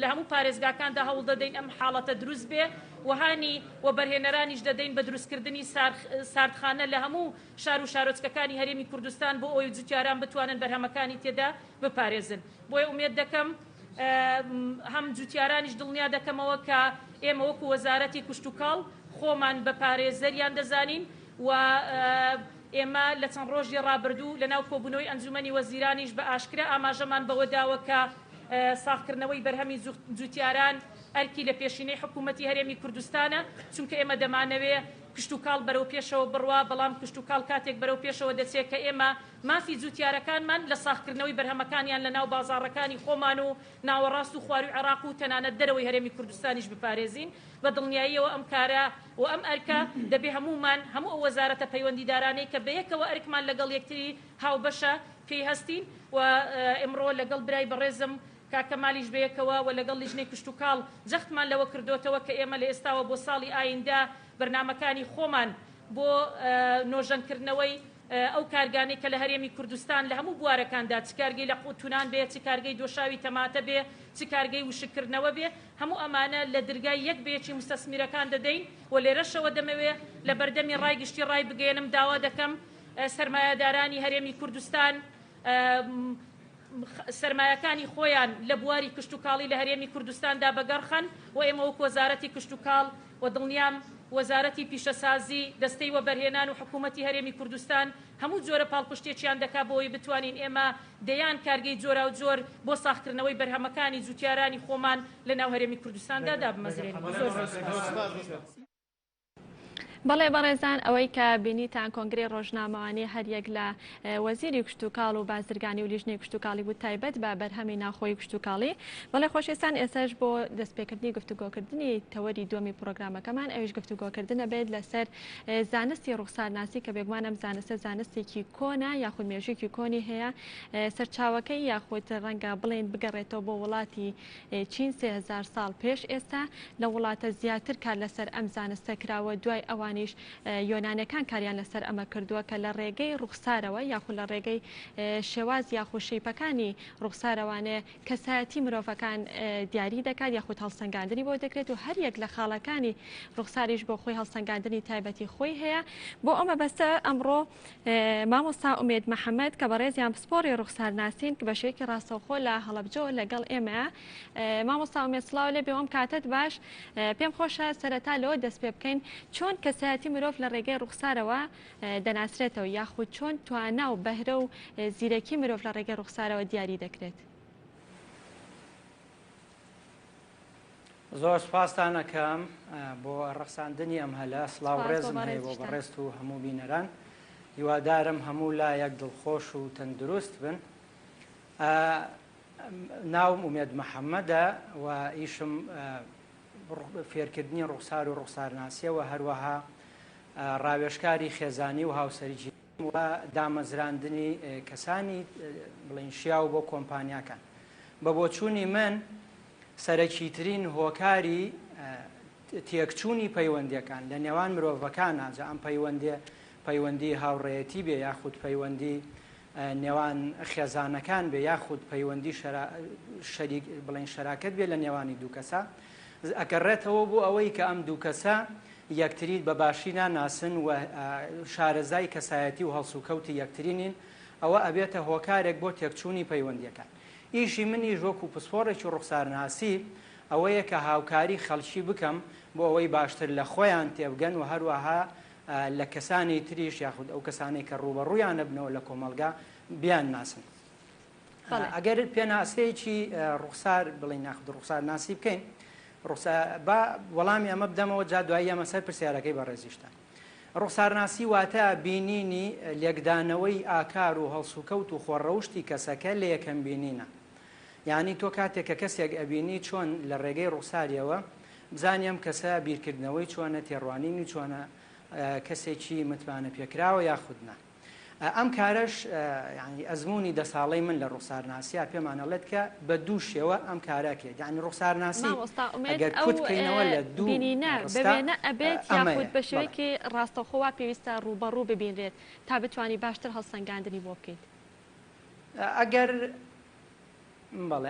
S6: لە هەموو پارێزگاکاندا هەوڵ دەدەین ئەم حاڵەتە دروست بێ وهانی و بەرهێنەرانیش دەدەین بە دروستکردنی ساردخانە لە هەموو شار و شارۆچکەکانی هەرێمی کوردستان بۆ ئەوی جوتیاران بتوانن بەرهەمەکانی تێدا بپارێزن بۆیە ئومێد دەکەم هەم جوتیارانیش دڵنیا دەکەمەوە کە ئێمە وەکو وەزارەتی کشتتوکاڵ خۆمان بە پارێزەریان دەزانین و ئێمە لە چەند ڕۆژی ڕابردوو لە ناو کۆبوونەوەی ئەنجومەنی وەزیرانیش بە ئاشکرا ئاماژەمان بەوە داوە کە ساغکردنەوەی بەرهەمی جوتیاران ئەرکی لە پێشینەی حکوومەتی هەرێمی کوردستانە چونکە ئێمە دەمانەوێ کشتتوکاڵ بەرەو پێشەوە بڕوا بەڵام کشتتوکاڵ کاتێک بەرەو پێشەوە دەچێت کە ئێمە مافی جوتیارەکانمان لە ساغکردنەوەی بەرهەمەکانیان لە ناو بازاڕەکانی خۆمان و ناوەڕاست و خوار و عێراق و تەنانەت دەرەوەی هەرێمی کوردستانیش بپارێزین بە دڵنیاییەوە ئەم کارە و ئەم ئەرکە دەبێ هەمومان هەموو ئەو وەزارەتە پەیوەندیدارانەی کە بەیەکەوە ئەرکمان لەگەڵ یەکتری هاوبەشە پێی هەستین و ئێمڕۆ لەگەڵ برای بەڕێزم کاکەمالیش بەیەکەوە و لەگەڵ لیژنەی کشتتوکاڵ جەختمان لەوە کردوتەوە کە ئێمە لە ئێستاوە بۆ ساڵی ئایندا بەرنامەکانی خۆمان بۆ نۆژەنکردنەوەی ئەو کارگانەی کە لە هەرێمی کوردستان لە هەموو بوارەکاندا چ کارگەی لە قوتونان بێ چ کارگەی دۆشاوی تەماتە بێ چ کارگەی وشکردنەوە بێ هەموو ئەمانە لە دەرگای یەک بێکی مستەسمیرەکان دەدەین و لێرەشەوە دەمەوێت لە بەردەمی ڕای گشتی ڕای بگەێنم داوا دەکەم سەرمایەدارانی هەرێمی کوردستان سەرمایەکانی خۆیان لە بواری کشتتوکاڵی لە هەرێمی کوردستاندا بەگەڕخەن و ئێمە وەک وەزارەتی کشتتوکاڵ و دڵنیام وەزارەتی پیشەسازی دەستەی وەبەرهێنان و حکوومەتی هەرێمی کوردستان هەموو جۆرە پاڵپشتێکیان دەکا بۆەوەی بتوانین ئێمە دەیان کارگەی جۆرا و جۆر بۆ ساختکردنەوەی بەرهەمەکانی جوتیارانی خۆمان لە ناو هەرێمی کوردستاندا دابمەزرێن.
S1: بەڵێ بەڕێزان ئەوەی کە بینیتان کۆنگرێ ڕۆژنامەوانی هەریەک لە وەزیری کشتتوکاڵ و بازرگانی و لیژنەی کشتتوکاڵی بوو تایبەت بە بەرهەمی ناوخۆی کشتتوکاڵی بەڵێ خۆشێستان ئێساش بۆ دەستپێکردنی گفتوگۆکردنی تەوەری دووەمی پرۆگرامەکەمان ئەویش گفتوگۆکردنە بێت لەسەر زانستی ڕوخسارناسی کە بێگومانم زانستە زانستێکی کۆنا یاخود مێژوویەکی کۆنی هەیە سەرچاوەکەی یاخود ڕەنگە بڵێن بگەڕێتەوە بۆ وڵاتی چین 3000 ساڵ پێش ئێستا لە وڵاتە زیاتر کار لەسەر ئەم زانستە کراوە دوای ئەوانیش یۆنانەکان کاریان لەسەر ئەمە کردووە کە لە ڕێگەی ڕوخسارەوە یاخود لە ڕێگەی شێواز یاخود شەیپەکانی ڕوخسارەوانێ کەسایەتی مرۆڤەکان دیاری دەکات یاخود هەڵسەنگاندنی بۆ دەکرێت و هەر یەک لە خاڵەکانی ڕوخساریش بۆ خۆی هەڵسەنگاندنی تایبەتی خۆی هەیە بۆ ئەمە بەستە ئەمڕۆ مامۆستا ئومێد محەممەد کە بەڕێزیان پسپۆری ڕوخسارناسین کە بەشێکی ڕاستەوخۆ لە هەڵەبجە لەگەڵ ئێمە مامۆستا ئومێد سڵاو لێ بێوەم کاتت باش پێم خۆشە سەرەتا لەوە دەست پێ بکەین چۆن کەسایەتی مرۆڤ لە ڕێگەی ڕوخسارەوە دەناسرێتەوە یاخود چۆن توانا و بەهرە و زیرەکی مرۆڤ لە ڕێگەی ڕوخسارەوە دیاری دەکرێت.
S7: زۆر سپاسان دەکەم بۆ ڕەخساندنی ئەم هەلە سڵاو ڕێزم هەیە بۆ بەڕێست و هەموو بینەران هیوادارم هەموو لایەک دڵخۆش و تەندروست بن. ناوم ئومێد محەممەدە و ئیشم فێرکردنی ڕوخسار و ڕوخسارناسیەوە هەروەها ڕاوێژکاری خێزانی و هاوسەرگیری و دامەزراندنی کەسانی بڵین شیا و بۆ کۆمپانیاکان. بە بۆچوونی من سەرەکیترین هۆکاری تێکچوونی پەیوەندیەکان لە نێوان مرۆڤەکانە جا ئەم پەیوەندی هاوڕێیەتی بێ یاخود پەیوەندی نێوان خێزانەکان بێ یاخود پەیوەندی بڵین شەراکەت بێ لە نێوانی دوو کەسە ئەکەڕێتەوە بۆ ئەوەی کە ئەم دوو کەسە یەکتری بە باشی ناناسن و شارەزای کەسایەتی و هەڵسوکەوتی یەکترینین ئەوە ئەبێتە هۆکارێک بۆ تێکچوونی پەیوەندیەکان. ئیشی منی ژۆک و پسپۆڕێکی ڕوخسارناسی ئەوەیە کە هاوکاری خەڵکی بکەم بۆ ئەوەی باشتر لە خۆیان تێبگەن و هەروەها لە کەسانی تریش یاخود ئەو کەسانی کە ڕوبەڕوویانە بنەوە لە کۆمەلگا بیان ناسن. ئەگەر پێناسەیەکی ڕوخسار بڵین ناخود ڕوخسارناسی بکەین با وەڵامی ئەمە بدەمەوە جا دوایی ئەمە سەر پرسیارەکەی بەڕێزیشتان. ڕوخسارناسی واتە بینینی لێکدانەوەی ئاکار و هەڵسوکەوت و خۆڕەوشتی کەسەکە لە یەکەم بینینە. یعنی تۆ کاتێک کە کەسێک ئەبینی چۆن لە ڕێگەی ڕوخساریەوە بزانیم کەسە بیرکردنەوەی چۆنە تێڕوانینی چۆنە کەسێکی متمانە پێکراوە یاخودنا. ئەم کارش ینی ئەزمموی دە ساڵەی من لە ڕوخسارناسییا پێمانەڵێت کە بە دوو شێوە ئەم کارەکێت یعنی ڕوخسارناسی ئەگەر کوتکەینەوە لە دوو
S1: ببێنە ئەبێت یاخود بە شێوەیەکی ڕاستەخۆوا پێویستە ڕوبەڕوو ببینرێت تا بتوانانی باشتر هەڵسەنگاندنی بۆ بکەیت.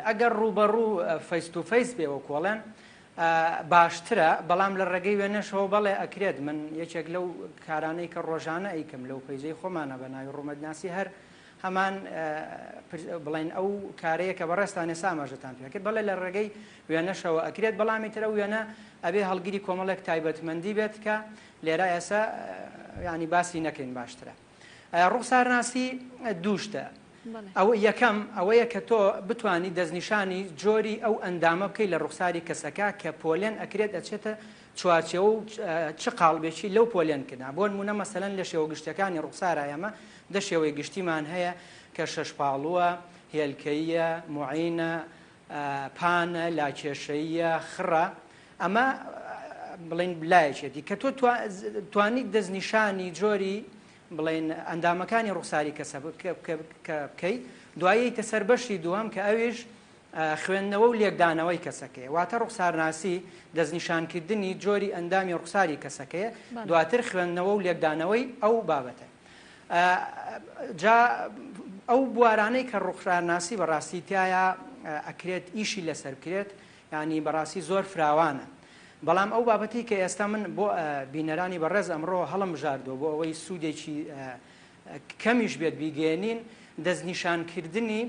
S7: ئەگەر ڕوبەڕوو فەیس تو فەیس بێەوە کۆڵێن باشترە بەڵام لە ڕێگەی وێنەشەوە بەڵێ ئەکرێت من یەکێک لەو کارانەی کە ڕۆژانە ئەیکەم لەو پەیزەی خۆمانە بە ناوی ڕوومەتناسی هەر هەمان بڵێن ئەو کارەیە کە بەڕێستانێ ساماژەتان پێکرد بەڵێ لە ڕێگەی وێنەشەوە ئەکرێت بەڵامی ترە وێنە ئەبێ هەڵگیری کۆمەڵێک تایبەتمەندی بێت کە لێرە ئێستا ینی باسی نەکەین باشترە. ڕوخسارناسی دووشتە. ئەو یەکەم ئەوەیە کە تۆ بتانی دەستنیشانی جۆری ئەو ئەندامە بکەی لە ڕوخساری کەسەکە کە پۆلێن ئەکرێت ئەچێتە چوارچێوە و چ قاڵبێکی لەو پۆلێن کردنا بۆ نمونە مەسەلەن لە شێوە گشتەکانی ڕوخسارە ئێمە دە شێوەی گشتیمان هەیە کە شەشپاڵووە، هێلکەیە، موعینە، پانە، لاکێشەیە، خڕە ئەمە بڵین بلایەکێتی کە تۆ توانیت دەستنیشانی جۆری بڵێن ئەندامەکانی ڕوخساری کەسە بکەیت دوایی تە سەربەشی دووەم کە ئەویش خوێندنەوە و لێکدانەوەی کەسەکەیە واتە ڕوخسارناسی دەستنیشانکردنی جۆری ئەندامی ڕوخساری کەسەکەیە دواتر خوێندنەوە و لێکدانەوەی ئەو بابەتە. جا ئەو بوارانەی کە ڕوخسارناسی بەڕاستی تایە ئەکرێت ئیشی لەسەر بکرێت ینی بەڕاستی زۆر فراوانە. بەڵام ئەو بابەتی کە ئێستا من بۆ بینەرانی بەڕێز ئەمڕۆ هەڵم ژاردۆ بۆ ئەوەی سوودێکی کەمیش بێت بیگەێنین دەستنیشانکردنی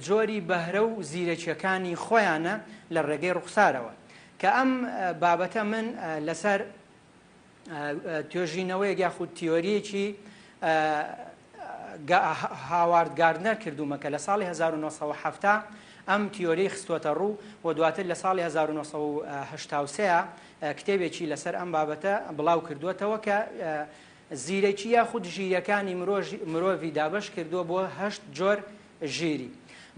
S7: جۆری بەهرە و زیرەکیەکانی خۆیانە لە ڕێگەی ڕوخسارەوە کە ئەم بابەتە من لەسەر توێژینەوەیەک یاخود تیۆریەکی هاوارد گاردنەر کردومە کە لە ساڵی 1970 ئەم تیۆری خستوەتە ڕوو و دواتر لە ساڵی 1983 کتێبێکی لەسەر ئەم بابەتە بڵاو کردووەتەوە کە زیرەکی یاخود ژیرەکانی مرۆڤی دابش کردووە بۆ 8 جۆر ژیری.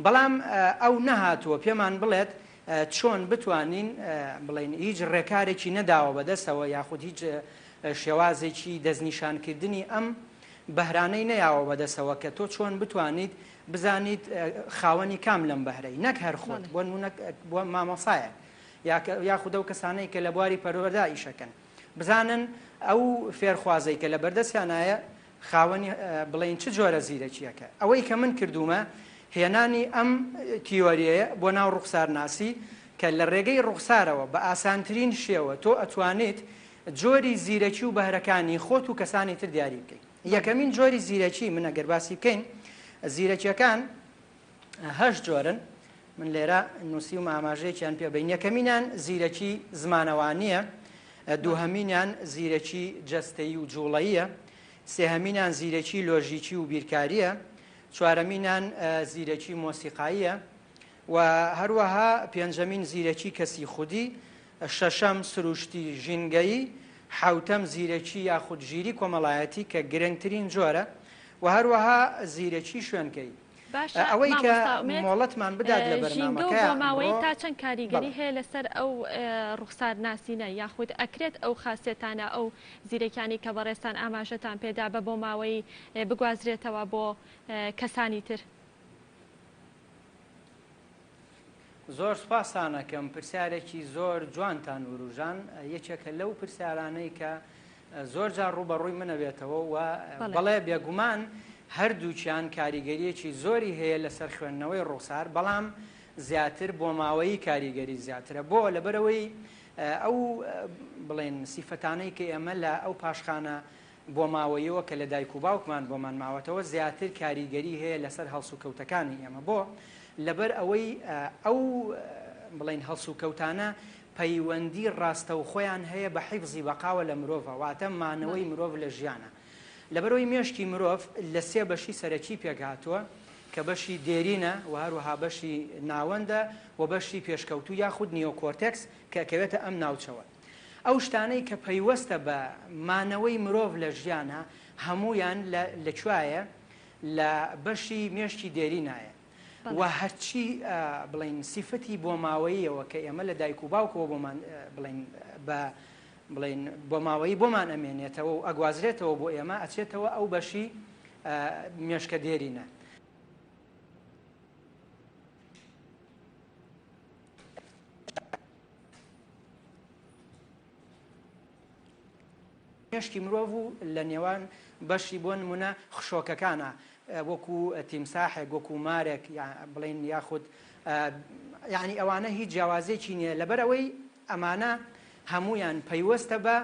S7: بەڵام ئەو نەهاتووە پێمان بڵێت چۆن بتوانین بڵین هیچ ڕێکارێکی نەداوە بەدەستەوە یاخود هیچ شێوازێکی دەستنیشانکردنی ئەم بەهرانەی نەیاوە بەدەستەوە کە تۆ چۆن بتوانیت بزانیت خاوەنی کام لەم بەهرەی نەک هەر خۆت بۆ مامۆسایە یاخود ئەو کەسانەی کە لە بواری پەروەردا ئیشەکەن بزانن ئەو فێرخوازەی کە لە بەردەستیانایە خاوەنی بڵین چ جۆرە زیرەکیەکە. ئەوەی کە من کردومە هێنانی ئەم تیۆریەیە بۆ ناو ڕوخسارناسی کە لە ڕێگەی ڕوخسارەوە بە ئاسانترین شێوە تۆ ئەتوانیت جۆری زیرەکی و بەهرەکانی خۆت و کەسانی تر دیاری بکەیت. یەکەمین جۆری زیرەکی من ئەگەر باسی بکەین زیرەکیەکان 8 جۆرن من لێرە نووسی و ئاماژەیەکیان پێ بین. یەکەمینیان زیرەکی زمانەوانیە، دووهەمینیان زیرەکی جەستەیی و جوڵەییە، سێهەمینیان زیرەکی لۆژیکی و بیرکاریە، چوارەمینیان زیرەکی مۆسیقاییە و هەروەها پێنجەمین زیرەکی کەسی خودی، شەشەم سروشتی ژینگەیی، حوتەم زیرەکی یاخود ژیری کۆمەڵایەتی کە گرنگترین جۆرە و هەروەها زیرەکی شوێنکەی. ئەوەی کە مۆڵەتمان بدات لە بەرنامەکە
S1: بۆ ماوەی تا چەند کاریگەری هەیە لەسەر ئەو ڕوخسار ناسینە یاخود ئەکرێت ئەو خاصێتانە ئەو زیرەکانی کە بەڕێستان ئاماژەتان پێدا بە بۆ ماوەی بگوازرێتەوە بۆ کەسانی تر.
S7: زۆر سوپاسانەکەم پرسیارێکی زۆر جوانتان وروژان یەکێکە لەو پرسیارانەی کە زۆر جار ڕوبەڕووی منەبێتەوە و بەڵێ بێگومان هەردووچیان کاریگەریەکی زۆری هەیە لەسەر خوێندنەوەی ڕوخسار بەڵام زیاتر بۆ ماوەی کاریگەری زیاترە بۆ لەبەرەوەی ئەو بڵێن سیفەتانەی کە ئێمە لە ئەو پاشخانە بۆ ماوەیەوە کە لە دایک و باوکمان بۆمان ماوەتەوە زیاتر کاریگەری هەیە لەسەر هەڵس و کەوتەکانی ئێمە بۆ لەبەر ئەوەی ئەو بڵین هەڵس و کەوتانە پەیوەندی ڕاستە و خۆیان هەیە بە حیفزی بەقاوە لە مرۆڤە واتە مانەوەی مرۆڤ لە ژیانە لەبەرەوەی مێشکی مرۆڤ لە سێ بەشی سەرەکی پێکهاتووە کە بەشی دێرینە و هەروەها بەشی ناوەندە و بەشی پێشکەوتو یاخود نیۆکۆرتێکس کە کەوێتە ئەم ناوچەوە ئەو شتانەی کە پەیوەستە بە مانەوەی مرۆڤ لە ژیانە هەمویان لەکوایە لە بەشی مێشکی دێرینایە و هەرچی بڵین سیفەتی بۆ ماوەیەوە کە ئێمە لە دایک و باوکەوە بۆمان بڵین بۆ ماوەی بۆمان ئەمێنێتەوە و ئەگوازرێتەوە بۆ ئێمە ئەچێتەوە ئەو بەشی مێشکە دێرینە. مێشکی مرۆڤ و لە نێوان بەشی بۆ نمونە خشۆکەکانە وەکو تیمساحێک وەکو مارێک بڵین یاخود یعنی ئەوانە هیچ جیاوازێکی نییە لەبەرەوەی ئەمانە هەمویان پەیوەستە بە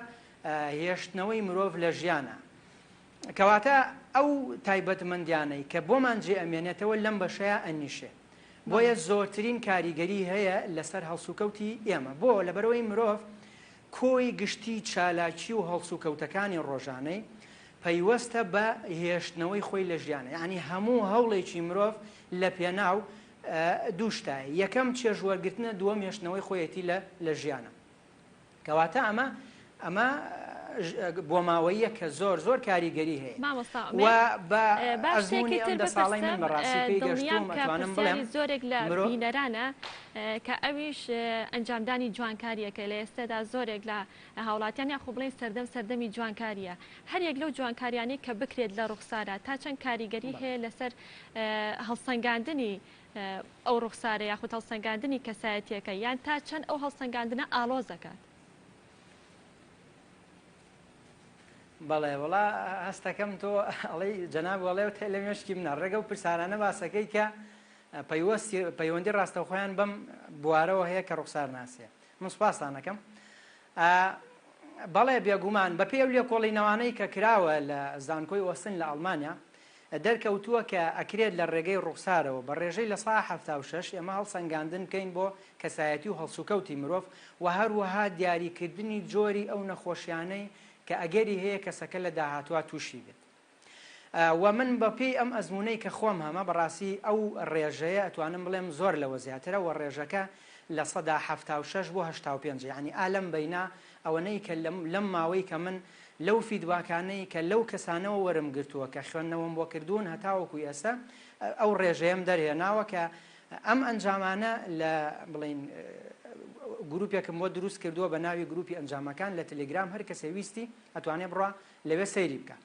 S7: هێشتنەوەی مرۆڤ لە ژیانە کەواتە ئەو تایبەتمەندیانەی کە بۆمان جێ ئەمێنێتەوە لەم بەشەیە ئەنیشێ بۆیە زۆرترین کاریگەری هەیە لەسەر هەڵسوکەوتی ئێمە بۆ لەبەرەوەی مرۆڤ کۆی گشتی چالاکی و هەڵسوکەوتەکانی ڕۆژانەی پەیوەستە بە هێشتنەوەی خۆی لە ژیانە یعنی هەموو هەوڵێکی مرۆڤ لە پێناو دووشتای یەکەم چێژوەرگرتنە دووەم هێشتنەوەی خۆیەتی لە ژیانە کەواتە ئەمە بۆ ماوەیە کە زۆر زۆر کاریگەری هەیە و بە ئەزموونی ئەم دە ساڵی من بەڕاستی پێی گەشتوم ئەتوانم بڵێم
S1: زۆرێک لە بینەرانە کە ئەویش ئەنجامدانی جوانکاریەکە لە ئێستادا زۆرێک لە هاوڵاتیان یاخۆ بڵێن سەردەمی جوانکاریە هەرێک لەو جوانکاریانەی کە بکرێت لە ڕوخسارە تا چەند کاریگەری هەیە لەسەر هەڵسەنگاندنی ئەو ڕوخسارە یاخود هەڵسەنگاندنی کەسایەتیەکە یان تا چەند ئەو هەڵسەنگاندنە ئاڵۆز دەکات.
S7: بەڵێ وڵا هەستەکەم تۆ ئەڵەی جەناب وەڵێ تێ لە مێشکی منە ڕێگە و پرسانانە باسەکەی کە پەیوەندی ڕاستەوخۆیان بەم بوارەوە هەیە کە ڕوخسار ناسیە من سوپاسانەکەم بەڵێ بێگومان بە پێی ئەو لێکۆڵینەوانەی کە کراوە لە زانکۆی ئۆستن لە ئەڵمانیا دەرکەوتووە کە ئەکرێت لە ڕێگەی ڕوخسارەوە بە ڕێژەی لە ساعە 76 ئێمە هەڵسەنگاندن بکەین بۆ کەسایەتی و هەڵسوکەوتی مرۆڤ و هەروەها دیاریکردنی جۆری ئەو نەخۆشیانەی کە ئەگەری هەیە کەسەکە لە داهاتوە تووشی بێت و من بەپێی ئەم ئەزمونەی کە خۆم هەمە بەڕاستی ئەو ڕێژەیە ئەتوانم بڵێم زۆر لەوە زیاترە و ڕێژەکە لە سەدا 76 بۆ 85 یعنی ئالەم بەینا ئەوەنەی کە لەم ماوەی کە من لەو فیدباکانەی کە لەو کەسانەوە وەرم گرتووە کە خوێندنەوەم بۆ کردوون هەتاوەکو ئێستا ئەو ڕێژەیەم دەرهێناوە کە ئەم ئەنجامانە لە بڵین گروپێکم بۆ دروست کردووە بە ناوی گروپی ئەنجامەکان لە تەلێگرام هەر کەسێ ویستی ئەتوانێت بڕوا لەوێ سەیری بکە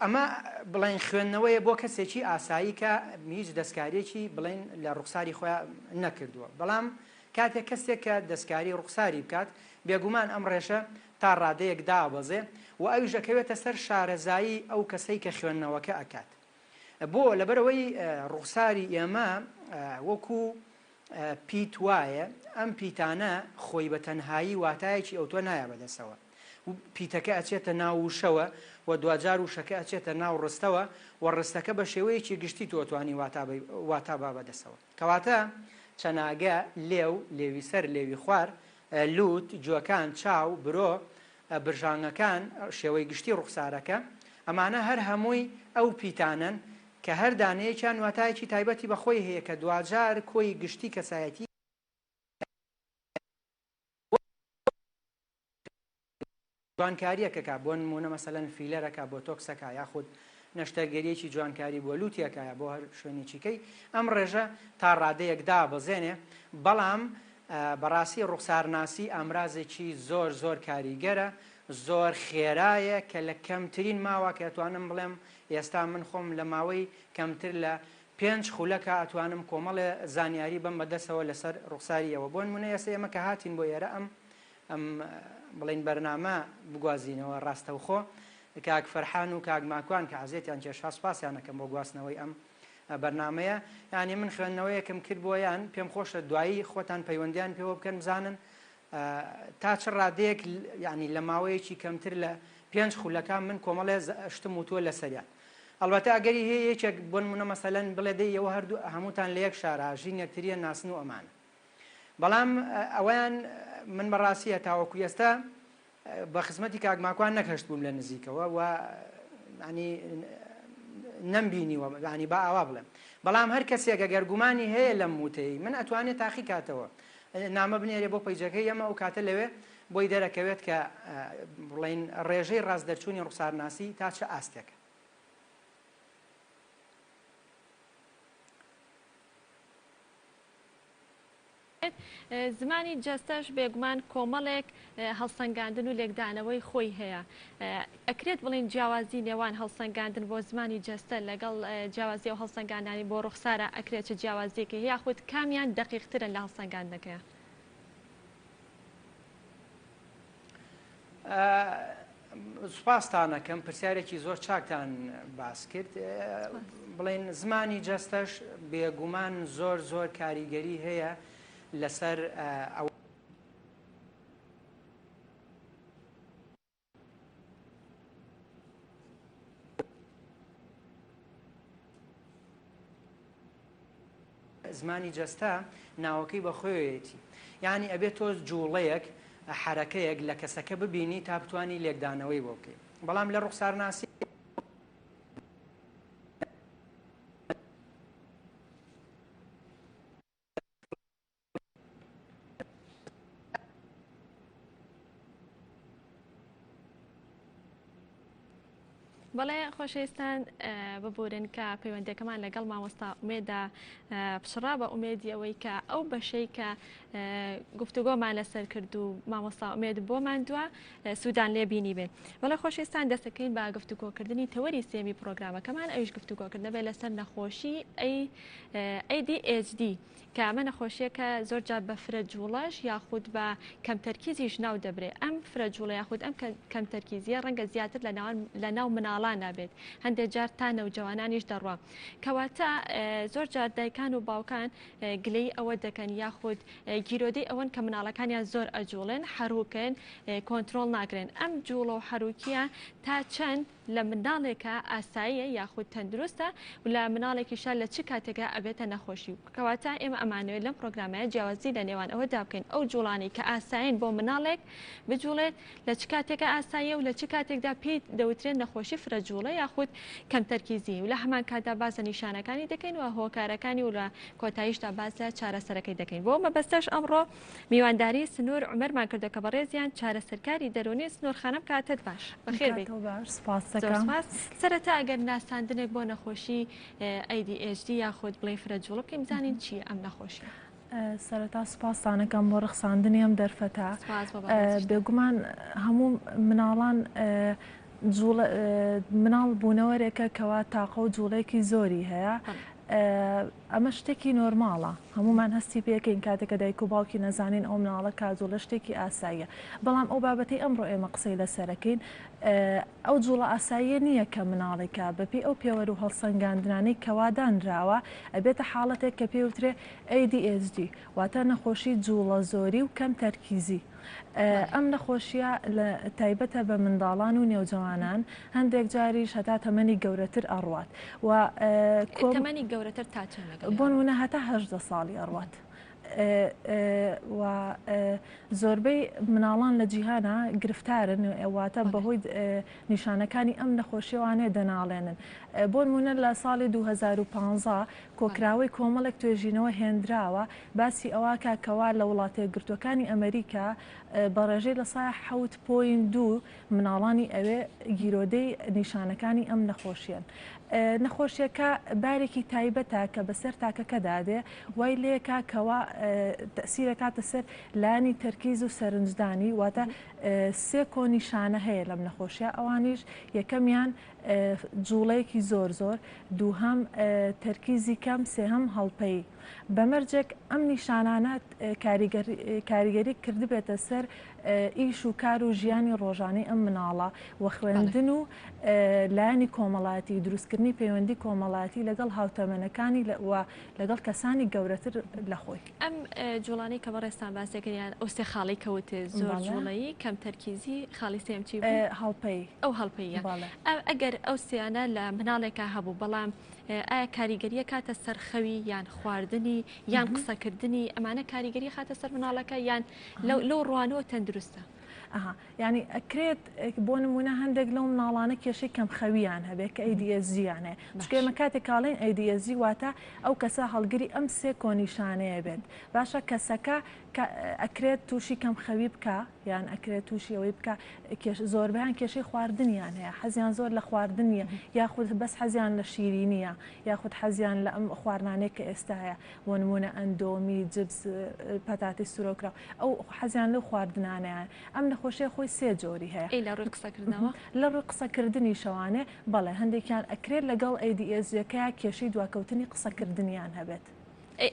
S7: ئەمە بڵین خوێندنەوەیە بۆ کەسێکی ئاسایی کە هیچ دەستکارێکی بڵین لە ڕوخساری خۆیان نەکردووە بەڵام کاتێک کەسێک کە دەستکاری ڕوخساری بکات بێگومان ئەم ڕێژە تا ڕادەیەک دابەزێ و ئەویش دەکەوێتە سەر شارەزایی ئەو کەسەی کە خوێندنەوەکە ئەکات بۆ لەبەرەوەی ڕوخساری ئێمە وەکو پیت وایە ئەم پیتانە خۆی بە تەنهایی واتایەکی ئەوتۆ نایە بەدەستەوە و پیتەکە ئەچێتە ناو وشەوە و دوجار وشەکە ئەچێتە ناو ڕستەوە و ڕستەکە بە شێوەیەکی گشتی تۆتوانی واتا با بەدەستەوە کەواتە چەناگە لێو لێوی سەر لێوی خوار لووت جوەکان چاو برۆ برژانگەکان شێوەی گشتی ڕوخسارەکە ئەمانە هەر هەمووی ئەو پیتانن کە هەر دانەیەکیان واتایەکی تایبەتی بەخۆی هەیە کە دوجار کۆی گشتی کەسایەتی جوانکاریەکەکە بۆ نمونە مەسەلەن فیلەرەکە بۆ تۆکسەکە یاخود نەشتەرگەریەکی جوانکاری بۆ لوتیەکایە بۆ هەر شوێنێکیکەی ئەم ڕێژە تا ڕادەیەکدا بزێنێ بەڵام بەڕاستی ڕوخسارناسی ئامرازێکی زۆر زۆر کاریگەرە زۆر خێرایە کە لە کەمترین ماوە کە ئەتوانم بڵێم ئێستا من خۆم لە ماوەی کەمتر لە 5 خولەکە ئەتوانم کۆمەڵێ زانیاری بەم بەدەسەوە لەسەر ڕوخساریەوە بۆ نمونە ئێستا ئێمە کە هاتین بۆ ئێرە ئەم بڵین بەرنامە بگوازینەوە ڕاستەوخۆ کاک فەرحان و کاک ماکوان کە حەزێتیان کێشا سوپاسیانەکەم بۆ گواستنەوەی ئەم بەرنامەیە یعنی من خوێندنەوەیەکم کرد بۆیان پێم خۆشە دوایی خۆتان پەیوەندیان پێوە بکەن بزانن تا چ ڕادەیەک ینی لە ماوەیەکی کەمتر لە 5 خولەکان من کۆمەڵێ شتم وتووە لە سەریان ئەلبەتە ئەگەری هەیە یەکێک بۆ نمونە مەسەلەن بڵێ دەی ئەوە هەردوو هەمووتان لە یەک شارە ژین یەکتریە ناسن و ئەمانە بەڵام ئەویان من بەڕاستیە تاوەکو ئێستا بە خزمەتی کاک ماکوان نەکەشت بووم لە نزیکەوە و ینی نەمبینیوە ینی با ئاوا بڵێم بەڵام هەر کەسێک ئەگەر گومانی هەیە لەم وتەی من ئەتوانێت تاقی کاتەوە نامە بنێرێ بۆ پەیجەکەی ئەمە ئەو کاتە لەوێ بۆی دەرەکەوێت کە بڵین ڕێژەی ڕاستدەرچوونی ڕوخسارناسی تا چه ئاستێکە.
S1: زمانی جەستەش بێگومان کۆمەڵێک هەڵسەنگاندن و لێکدانەوەی خۆی هەیە ئەکرێت بڵین جیاوازی نێوان هەڵسەنگاندن بۆ زمانی جەستە لەگەڵ جیاوازی و هەڵسەنگاندانی بۆ ڕوخسارە ئەکرێت چه جیاوازیەکە هەیە خۆت کامیان دەقیقترن لە هەڵسەنگاندنەکەیە
S7: سوپاسانەکەم پرسیارێکی زۆر چاکتان باس کرد بڵین زمانی جەستەش بێگومان زۆر زۆر کاریگەری هەیە لەسەر ئەو زمانی جەستە ناوەکەی بەخۆیەتی یعنی ئەبێت تۆ جوڵەیەک حرەکەیەک لە کەسەکە ببینی تا بتوانی لێکدانەوەی بۆ بکەیت بەڵام لە ڕوخسارناسی
S1: بەڵێ خۆشەویستان ببورن کە پەیوەندەکەمان لەگەڵ مامۆستا ئومێدا پشڕا بە ئومێدی ئەوەی کە ئەو بەشەی کە گفتوگۆمان لەسەر کرد و مامۆستا ئومێد بۆمان دووە سوودان لێ بینی بێت بەڵێ خۆشەویستان دەستەکەین بە گفتوگۆکردنی تەوەری سێمی پرۆگرامەکەمان ئەویش گفتوگۆکردن بێت لەسەر نەخۆشی ADHD کە ئەمە نەخۆشیەکە زۆر جار بە فرەجوڵەش یاخود بە کەمتەرکیزیش ناو دەبرێت ئەم فرەجوڵە یاخود ئەم کەمتەرکیزیە ڕەنگە زیاتر لە ناو مناڵان نابێت هەندێک جار تا نەوجەوانانیش دەڕوا کەواتە زۆر جار دایکان و باوکان گلەی ئەوە دەکەن یاخود گیرۆدەی ئەوەن کە مناڵەکانیان زۆر ئەجوڵێن حەروکن کۆنتترۆل ناگرن ئەم جوڵە و حەروکیە تا چەند لە مناڵێکە ئاساییە یاخود تەندروستە و لە مناڵێکیشە لە چ کاتێکە ئەبێتە نەخۆشی کەواتە ئێمە ئەمانوێت لەم پرۆگرامەیە جیاوازی لە نێوان ئەوەدا بکەین ئەو جوڵانی کە ئاسایین بۆ مناڵێک بجوڵێت لە چ کاتێکە ئاساییە و لە چ کاتێکدا پێی دەوترێن نەخۆشی فرەجوڵە یاخود کەمتەرکیزی و لە هەمان کاتا بازە نیشانەکانی دەکەین و هۆکارەکانی و لە کۆتاییشدا باز لە چارەسەرەکەی دەکەین بۆ مەبەستەش ئەمڕۆ میوانداری سنوور عومەرمان کردە کە بەڕێزیان چارەسەرکاری دەرونی سنوورخانەم کاتت باش بەخێر بێت سەرەتا ئەگەر ناساندنێک بۆ نەخۆشی ADHD یاخود بڵێ فرەجوڵە بکەین بزانین چیە ئەم نەخۆشیە
S8: سەرەتا سوپاسانەکەم بۆ ڕخساندنی ئەم دەرفەتە بێگومان هەموو مناڵان مناڵ بوونەوەرێکە کەوا تاقە و جوڵێکی زۆری هەیە ئەمە شتێکی نۆرماڵە هەمومان هەستی پێکەین کاتێکە دایک و باوکی نەزانین ئەو مناڵە کاجوڵە شتێکی ئاساییە بەڵام ئەو بابەتی ئەمڕۆ ئێمە قسەی لەسەرەکەین ئەو جوڵە ئاساییە نییە کە مناڵێکە بەپێی ئەو پێوەر و هەڵسەنگاندنانەی کەوادانراوە ئەبێتە حاڵەتێک کە پێوترێ ADHD واتە نەخۆشی جوڵە زۆری و کەم تەرکیزی ئەم نەخۆشیە لە تایبەتە بە منداڵان و نێوجەوانان هەندێک جاریش هەتا تەمەنی گەورەتر ئەڕوات و
S1: تەمەنی گەورەتر تا چەند
S8: بۆ نمونە هەتا 18 ساڵی ئەڕوات و زۆربەی مناڵان لە جیهانە گرفتارن ئەواتە بەهۆی نیشانەکانی ئەم نەخۆشیەوانێ دەناڵێنن. بۆ نمونە لە ساڵی 2015 کۆکراوەی کۆمەڵێک توێژینەوە هێنراوە باسی ئەوە کاکەوا لە وڵاتە یەکگرتووەکانی ئەمریکا بەڕێژەی لە سای 7.2 مناڵانی ئەوێ گیرۆدەی نیشانەکانی ئەم نەخۆشیان. نەخۆشیەکە بارێکی تایبەتە کە بەسەر تاکەکەدادێ وای لێکا کەوا تەسیرەکاتە سەر لانی تەرکیز و سەرنجدانی واتە سێ کۆنیشانە هەیە لەم نەخۆشیە ئەوانیش یەکەمیان جوڵەیەکی زۆر دووهەم تەرکیزی کەم سێهەم هەڵپەی بەمەرجێک ئەم نیشانانات کاریگەری کردبێتە سەر ئیش و کار و ژیانی ڕۆژانەی ئەم مناڵە و خوێندن و لایانی کۆمەڵاتی دروستکردنی پەیوەندی کۆمەڵاتی لەگەڵ هاوتەمەنەکانی و لەگەڵ کەسانی گەورەتر لە خۆی.
S1: ئەم جوڵانی کە بەڕێستان باسێکریان ئەوستێ خاڵی کەوتێ زۆر جوڵایی کەم تەرکیزی خاڵی سێمچی
S8: هەڵپەی
S1: ئەو هەڵپەیە ئەگەر ئەو سیانە لە مناڵێکە هەبوو بەڵام ئایا کاریگەریە کاتە سەر خەوی یان خواردنی یان قسەکردنی ئەمانە کاریگەری خاتە سەر مناڵەکە یان لەو ڕوانەوە تەندروستە؟
S8: ینی ئەکرێت بۆ نمونە هەندێک لەو مناڵانە کێشەی کەم خەویان هەبێت کە ئەیدیەزیانێ چکێمە کاتێک کاڵین ئەیدیەزی واتە ئەو کەسە هەڵگری ئەم سێ کۆنیشانەیە بێت باشە کەسەکە ئەکرێت تووشی کەم خەوی بکە یان ئەکرێت تووشی ئەوەی بکە زۆربیان کێشەی خواردنیان هەیە حەزیان زۆر لە خواردنیە یاخود بەس حەزیان لە شیرینیە یاخود حەزیان لە ئەم خواردانێک کە ئێستاە بۆ نمونە ئەندۆمی جبس پەتاتی سورۆکرا ئەو حەزیان لەو خواردنانیان ئەم نەخۆشیە خۆی سێ جۆری هەیە
S1: لە ڕووی قسەکردنەوە
S8: لە ڕووی قسەکردنی شەوانێ بەڵێ هەندێکیان ئەکرێت لەگەڵ ئەیدیەزیەکە کێشەی دواکەوتنی قسەکردنیان هەبێت.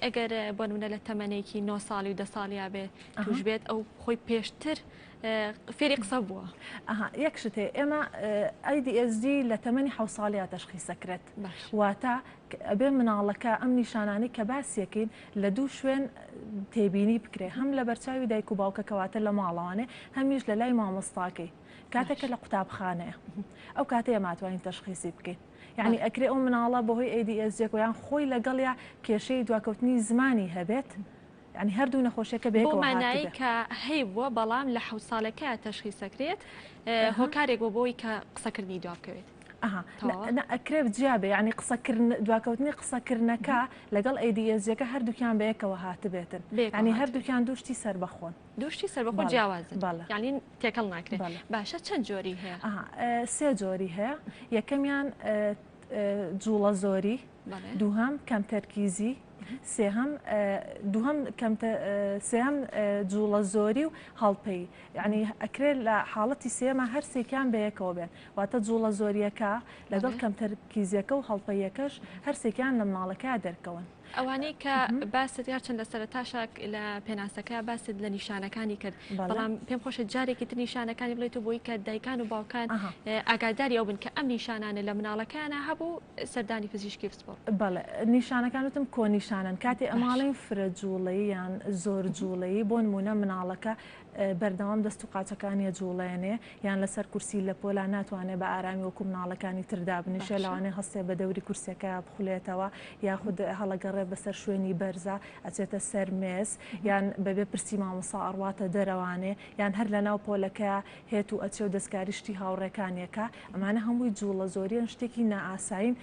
S1: ئەگەر بۆ نمونە لە تەمەنێکی 9 ساڵی و 10 ساڵیا بێ توش بێت ئەو خۆی پێشتر فێری قسە بووە.
S8: یەک شتێ ئێمە ADHD لە تەمەنی 7 ساڵیا تەشخیصەکرێت واتە ئەبێ مناڵەکە ئەم نیشانانی کە باسیەکەین لە دوو شوێن تێبینی بکرێ هەم لە بەرچاوی دایک و باوکەکەواتە لە ماڵەوانێ هەمیش لە لای مامۆستاکەی کاتێکە لە قوتابخانەیە ئەو کاتەیە ماتوانین تەشخیصی بکەین. یعنی ئەکرێ ئەو مناڵە بەهۆی ADHD یان خۆی لەگەڵیا کێشەی دواکەوتنی زمانی هەبێت ینی هەردوو نەخۆشیەکە بێت
S1: بۆ مانایی کە هەی بووە بەڵام لە 7 ساڵەکە تەشخیصەکرێت هۆکارێک بۆ بۆی کە قسەکردنی دوابکەوێت.
S8: ئەکرێ جیابێ ینی دواکەوتنی قسەکردنەکە لەگەڵ ADHD هەردووکیان بەیەکەوە هاتبێتن ینی هەردووکیان دوشتی سەر بەخۆن
S1: دوشتی سەر بەخۆ جیاوازن ینی تێکەڵ ناکرێت. باشە چەند جۆری هەیە؟
S8: سێ جۆری هەیە یەکەمیان جوڵە زۆری دووهەم کەم تەرکیزی سێهەم جوڵە زۆری و هەڵپەی یعنی ئەکرێت لە حاڵەتی سێمە هەرسێکیان بەیەکەوە بێن واتە جوڵە زۆریەکە لەگەڵ کەم تەرکیزیەکە و هەڵپەیەکەش هەرسێکیان لە مناڵەکە دەرکەون.
S1: ئەوانەی کە باست یار چەند لە سەرەتاشە لە پێناسەکە باست لە نیشانەکانی کرد بەڵام پێم خۆشە جارێکی تر نیشانەکانی بڵێت بۆی کە دایکان و باوکان ئاگاداری ئەو بن کە ئەم نیشانانە لە مناڵەکانە هەبوو سەردانی پزیشکی پسپۆرت.
S8: بەڵێ نیشانەکانتم کۆنیشانن کاتێ ئەماڵین فرە جوڵەی یان زۆر جوڵەیی بۆ نمونە مناڵەکە بەردەوام دەست و قاچەکانی جوڵێنێ یان لەسەر کورسی لە پۆلا ناتوانێت بە ئارامی وەکو مناڵەکانی تردا بنیشێ لەوانێ هەستێ بە دەوری کورسەکە بخولێتەوە یاخود هەڵەگەڕێ بەسەر شوێنی بەرزە ئەچێتە سەر مێز یان بەبێ پرسی مامۆستا ئەڕواتە دەرەوانێ یان هەر لە ناو پۆلەکە هێت و ئەچێ و دەستکاریشتی هاوڕێکانیەکە ئەمانە هەمووی جوڵە زۆریان شتێکی نائاساین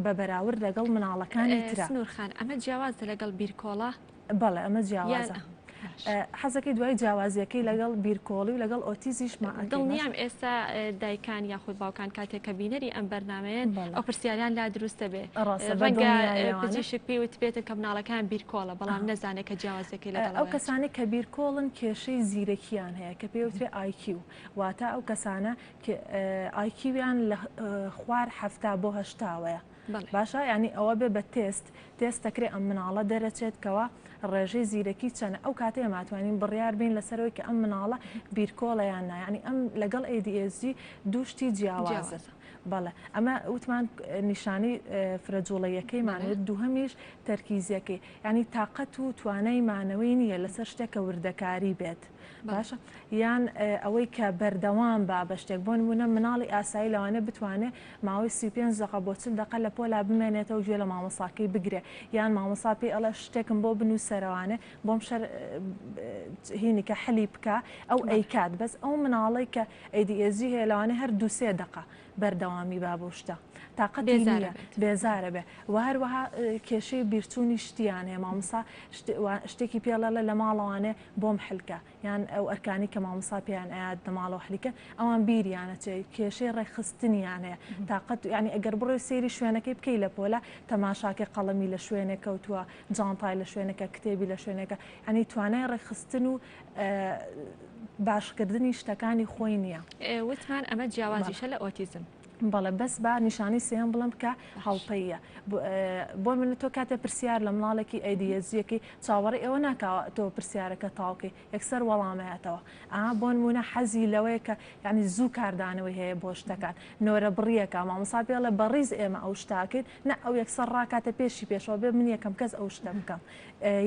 S8: بە بەراورد لەگەڵ مناڵەکانی ترا.
S1: سنوورخان ئەمە جیاوازە لەگەڵ بیرکۆڵە؟
S8: بەڵێ ئەمە جیاوازە. حەزەکەی دوای جیاوازیەکەی لەگەڵ بیرکۆڵی و لەگەڵ ئۆتیزیشمان
S1: دڵنیام ئێستا دایکان یاخود باوکان کاتێک کە بینەری ئەم بەرنامەیەن ئەو پرسیاریان لا دروستە بێ ڕەنگە پزیشک پێوت بێتن کە مناڵەکان بیرکۆڵە بەڵام نەزانێت کە جیاوازیەکەی لەگەڵ
S8: ئەو کەسانی کە بیرکۆڵن کێشەی زیرەکیان هەیە کە پێوترێ IQ واتە ئەو کەسانە IQیان لە خوار 7 بۆ 8 باشە ینی ئەوە بێ بە تێست دەکرێت ئەم مناڵە دەرەچێتکەوە ڕێژەی زیرەکی چەنە ئەو کاتێ ماتوانین بڕیار بین لەسەرەوەی کە ئەم مناڵە بیرکۆڵەیان نایانی ئەم لەگەڵ ADHD دووشتی جیاوازە. بەڵێ ئەمە وتمان نیشانی فرەجوڵەیەکەی مانوێت دووهەمیش تەرکیزیەکەی ینی تااقەت و توانای مانەوەی نییە لەسەر شتێکە وردەکاری بێت باشە یان ئەوەی کە بەردەوام بە شتێک بۆ نمونە مناڵی ئاسایی لەوانە بتوانێت ماوەی 35 دقە بۆ 40 دقە لە پۆلا بمێنێتەوە گوێ لە مامۆساکەی بگرێ یان مامۆسا پێی ئەڵە شتێکم بۆ بنووسەرەوانێ بۆم هینی کە حەلی بکە ئەو ئەیکات بەس ئەو مناڵی کە ADHD هەیە لەوانە هەر 2-3 دقە بەردەوامی با بۆ شتە تااقەتی بێزارە بێ و هەروەها کێشەی بیرچوونی شتیان هەیە مامۆسا شتێکی پێڵەڵە لە ماڵەوانێ بۆم حلکە یان ئەو ئەرکانی کە مامۆسا پێیان ئاات لە ماڵەوە حلیکە ئەوان بیریانە چێ کێشەی ڕێکخستنیان هەیە تااقەت ینی ئەگەر بڕۆی سێری شوێنەکەی بکەی لە پۆلە تەماشاکە قەڵەمی لە شوێنێک کەوتووە جانتای لە شوێنەکە کتێبی لە شوێنەکە ینی توانای ڕێکخستن و باشکردنی شتەکانی خۆی نییە
S1: وتمان ئەمە جیاوازیشە لە ئۆتیزم
S8: بەڵێ بەس با نیشانی سێم بڵم کە هەڵپەیە بۆ من تۆ کاتە پرسیار لە مناڵێکی ئەیدیەزیەکی چاوەڕی ئەوە ناکاوە تۆ پرسیارەکە تاوکەی یەکسەر وەڵامەتەوە بۆ نمونە حەزی لەوەیە کە یعنی زوو کاردانەوەی هەیە بۆ شتەکان نۆرە بڕیەکە مامۆسا پێڵێ بەڕیز ئێمە ئەو شتاکەین نە ئەو یەکسەر ڕاکاتە پێشی پێشەوە بێ من یەکەم کەس ئەو شتە بکەم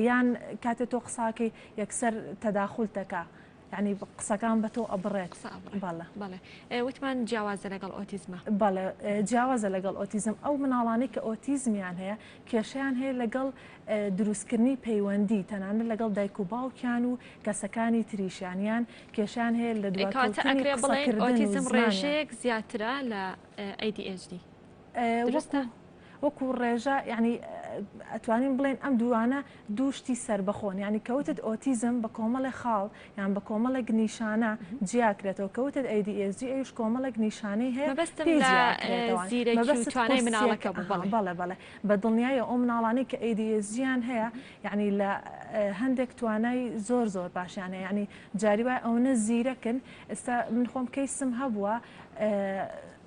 S8: یان کاتێ تۆ قساکەی یەکسەر تەداخولتەکە يعني قسەکان بە تۆ ئەبڕێت
S1: بەڵێ وتمان جیاوازە لەگەڵ ئۆتیزمە
S8: بەڵێ جیاوازە لەگەڵ ئۆتیزم ئەو مناڵانی کە ئۆتیزمیان هەیە کێشیان هەیە لەگەڵ دروستکردنی پەیوەندی تەنانە لەگەڵ دایک و باوکیان و کەسەکانی تریشیانیان کێشیان هەیە لە
S1: دواتەکرێ بڵێن ئۆتیزم ڕێژەیەک زیاترە لە ADHD
S8: درستە وەکو ڕێژە ینی ئەتوانین بڵێن ئەم دوانە دووشتی سربەخۆن ینی کەوتت ئۆتیزم بە کۆمەڵی خاڵ یان بە کۆمەڵێک نیشانە جیاکرێتەوە کەوتت ADHD ئەوش کۆمەڵێک نیشانەی هەیە بەڵێ بە دڵنیایە ئەو مناڵانی کە ADHDیان هەیە یعنی لە هەندێک توانای زۆر باشیانە ینی جاری وای ئەوە زیرەکن ئێستا من خۆم کەیسم هەبووە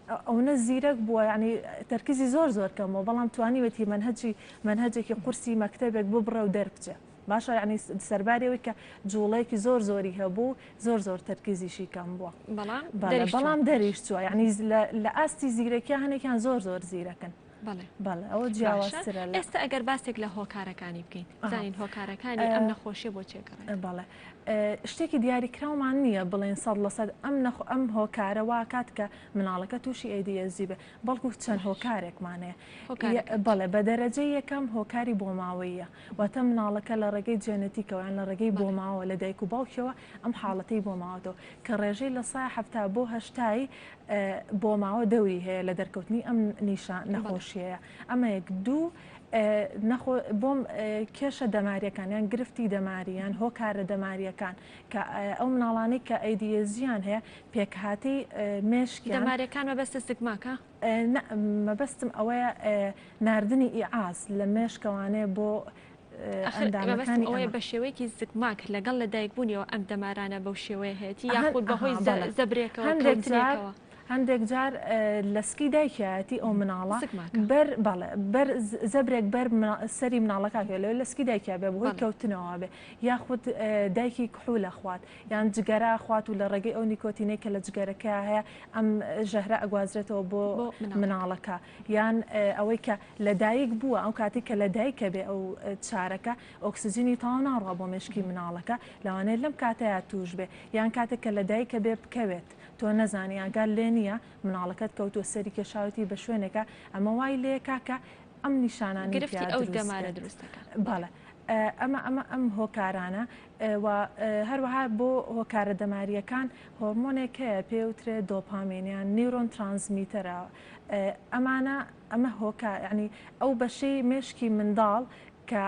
S8: ئەوە زیرەک بووە ینی تەرکیزی زۆر کەمەوە بەڵام توانیوەتی منهەجێکی قورسی مەکتەبێک ببڕە و دەربچێ باشە ینی سەربارەوەی کە جوڵەیەکی زۆری هەبوو زۆر تەرکیزیشی کەم بووە بەڵام دەریش چووە ینی لە ئاستی زیرەکیە هەنێکیان زۆر زیرەکەن بەڵێ ئەوە جیاوازترە
S1: ئێستا ئەگەر باسێک لە هۆکارەکانی بکەین زانین هۆکارەکانی ئەم نەخۆشیە بۆ چێکەڕێن
S8: بەڵێ شتێکی دیاریکراومان نییە بڵێن 100% ئەم هۆکارە واکات کە مناڵەکە تووشی ADHD بێ بەڵکو چەند هۆکارێکمانەیە بەڵێ بە دەرەجەی یەکەم هۆکاری بۆ ماوەیە واتە مناڵەکە لە ڕێگەی جێنەتیکەوەیان لە ڕێگەی بۆ ماوە لە دایک و باوکیەوە ئەم حاڵەتەی بۆ ماوەتەوە کە ڕێژەی لە سای 7 بۆ 8 بۆ ماوە دەوری هەیە لە دەرکەوتنی ئەم نیشان نەخۆشیەیە ئەمە یەک دوو بۆم کێشە دەماریەکان یان گرفتی دەماریان هۆکارە دەماریەکان کە ئەو مناڵانی کە ئەیدیەزیان هەیە پێکهاتی مێشکیان
S1: دەماریەکان مەبەستە سگماکە
S8: مەبەستم ئەوەیە ناردنی ئیعاز لە مێشکەوانێ بۆ
S1: ئەندامەکانی ئەوەیە بە شێوەیەکی زگماک لەگەڵ لە دایکبوونیەوە ئەم دەمارانە بەو شێوەیە هەیەی یاخود بەهۆی زەبرێکەوە
S8: هەندێک جار لەسکی دایکایەتی ئەو مناڵە بەر زەبرێک بەر سەری مناڵەکە لەوێ لەسکی دایکیا بێ بۆی کەوتنەوە بێ یاخود دایکی کحولە خوات یان جگەرە خوات و لە ڕێگەی ئەو نیکۆتینەی کە لە جگەرەکە هەیە ئەم ژەهرە ئەگوازرێتەوە بۆ مناڵەکە یان ئەوەی کە لە دایک بووە ئەو کاتی کە لە دایکە بێ ئەو چارەکە ئۆکسسیجنی تاوا ناڕوا بۆ مێشکی مناڵەکە لەوانەیە لەم کاتەیە توش بێ یان کاتێک کە لە دایکە بێ بکەوێت تۆ نەزانی ئاگال لێ نییە مناڵەکەت کەوتۆ سەری کێشاوەتی بە شوێنێکە ئەمە وای لێ کاکە ئەم نیشانانی
S1: گرفتی ئەو دەمارە دروستەکە
S8: بەڵێ ئەم هۆکارانە و هەروەها بۆ هۆکارە دەماریەکان هۆرمۆنێک هەیە پێوترێت دۆپامینیان نیورۆن ترانسمیتەرە ئەمە هۆکار ینی ئەو بەشەی مێشکی منداڵ کە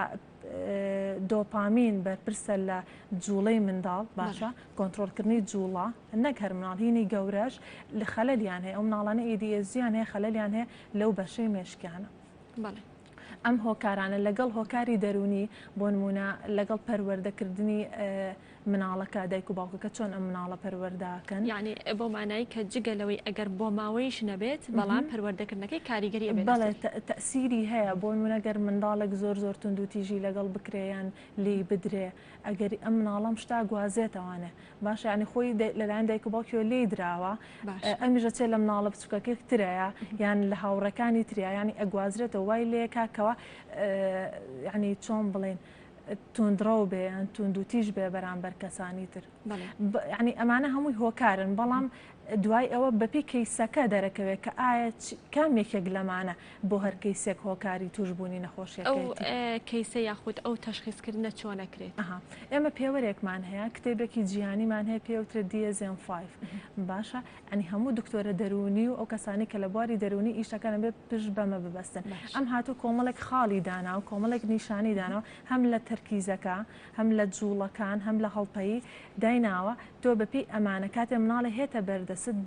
S8: دۆپامین بەرپرسە لە جوڵەی منداڵ باشە کۆنتترۆلکردنی جوڵە نەک هەر مناڵهینی گەورەش لە خەلەلیان هەیە ئەو مناڵانە ئیدیەزیان هەیە خەلەلیان هەیە لەو بەشەی مێشکیانە ئەم هۆکارانە لەگەڵ هۆکاری دەرونی بۆ نمونە لەگەڵ پەروەردەکردنی مناڵەکە دایک و باوکەکە چۆن ئەم مناڵە پەروەرداکەن
S1: یعنی بۆ مانایی کە جگەلەوەی ئەگەر بۆ ماوەیش نەبێت بەڵام پەروەردەکردنەکەی کاریگەری
S8: بەڵێ تەسیری هەیە بۆ نمونەگەر منداڵێک زۆر تونند و تیژی لەگەڵ بکرێیان لی بدرێ ئەگەری ئەم مناڵەم شتا گوازێتەوانێ باشە ینی خۆی لەلایەن دایک و باوکیەوە لێی درراوە ئەمیژە چێ لە مناڵە بچووکەکەی ترەیە یان لە هاوڕەکانی تریا ینی ئەگوازرێتەوە وای لێ کاکەوە ینی چۆن بڵێن توندڕە بێ یان توندوتیژ بێ بەرامبەر کەسانی تر ینی ئەمانە هەمووی هۆکارن بەڵام دوای ئەوە بەپی کەیسەکە دەرەکەوێت کە ئایا کامێکێک لەمانە بۆ هەر کەیسێک هۆکاری توشببوونی نەخۆشیەکە
S1: ئەو کەیسە یاخود ئەو تەشخیصکردنە چۆن نەکرێت
S8: ئێمە پێوەرێکمان هەیە کتێبێکی جیهانیمان هەیە پێوترێت DSM-5 باشە ئەنی هەموو دکتۆرە دەرونی و ئەو کەسانی کە لە بواری دەرونی ئیشەکەن بێت پشت بەمە ببەستن ئەم هاتوو کۆمەڵێک خاڵی دانا و کۆمەڵێک نیشانی دانەوە هەم لە تەرکیزەکە هەم لە جوڵەکان هەم لە هەڵپەیی دایناوە تۆ بەپی ئەمانە کاتێ مناڵە هێتە بەردەست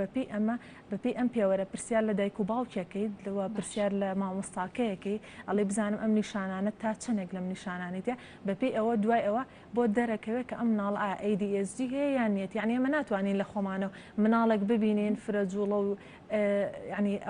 S8: بەپی ئەم پێوەرە پرسیار لە دایک و باوکێکیت لەوە پرسیار لە مامۆستاکەیەکی ئەڵێ بزانم ئەم نیشانانە تا چەندێک لەم نیشانانی تێ بەپی ئەوە دوای ئەوە بۆ دەرەکەوێت کە ئەم مناڵ ADHD هەیە یان نیەت یعنی ئێمە ناتوانین لە خۆمانەوە مناڵێک ببینین فرەجوڵە و ینی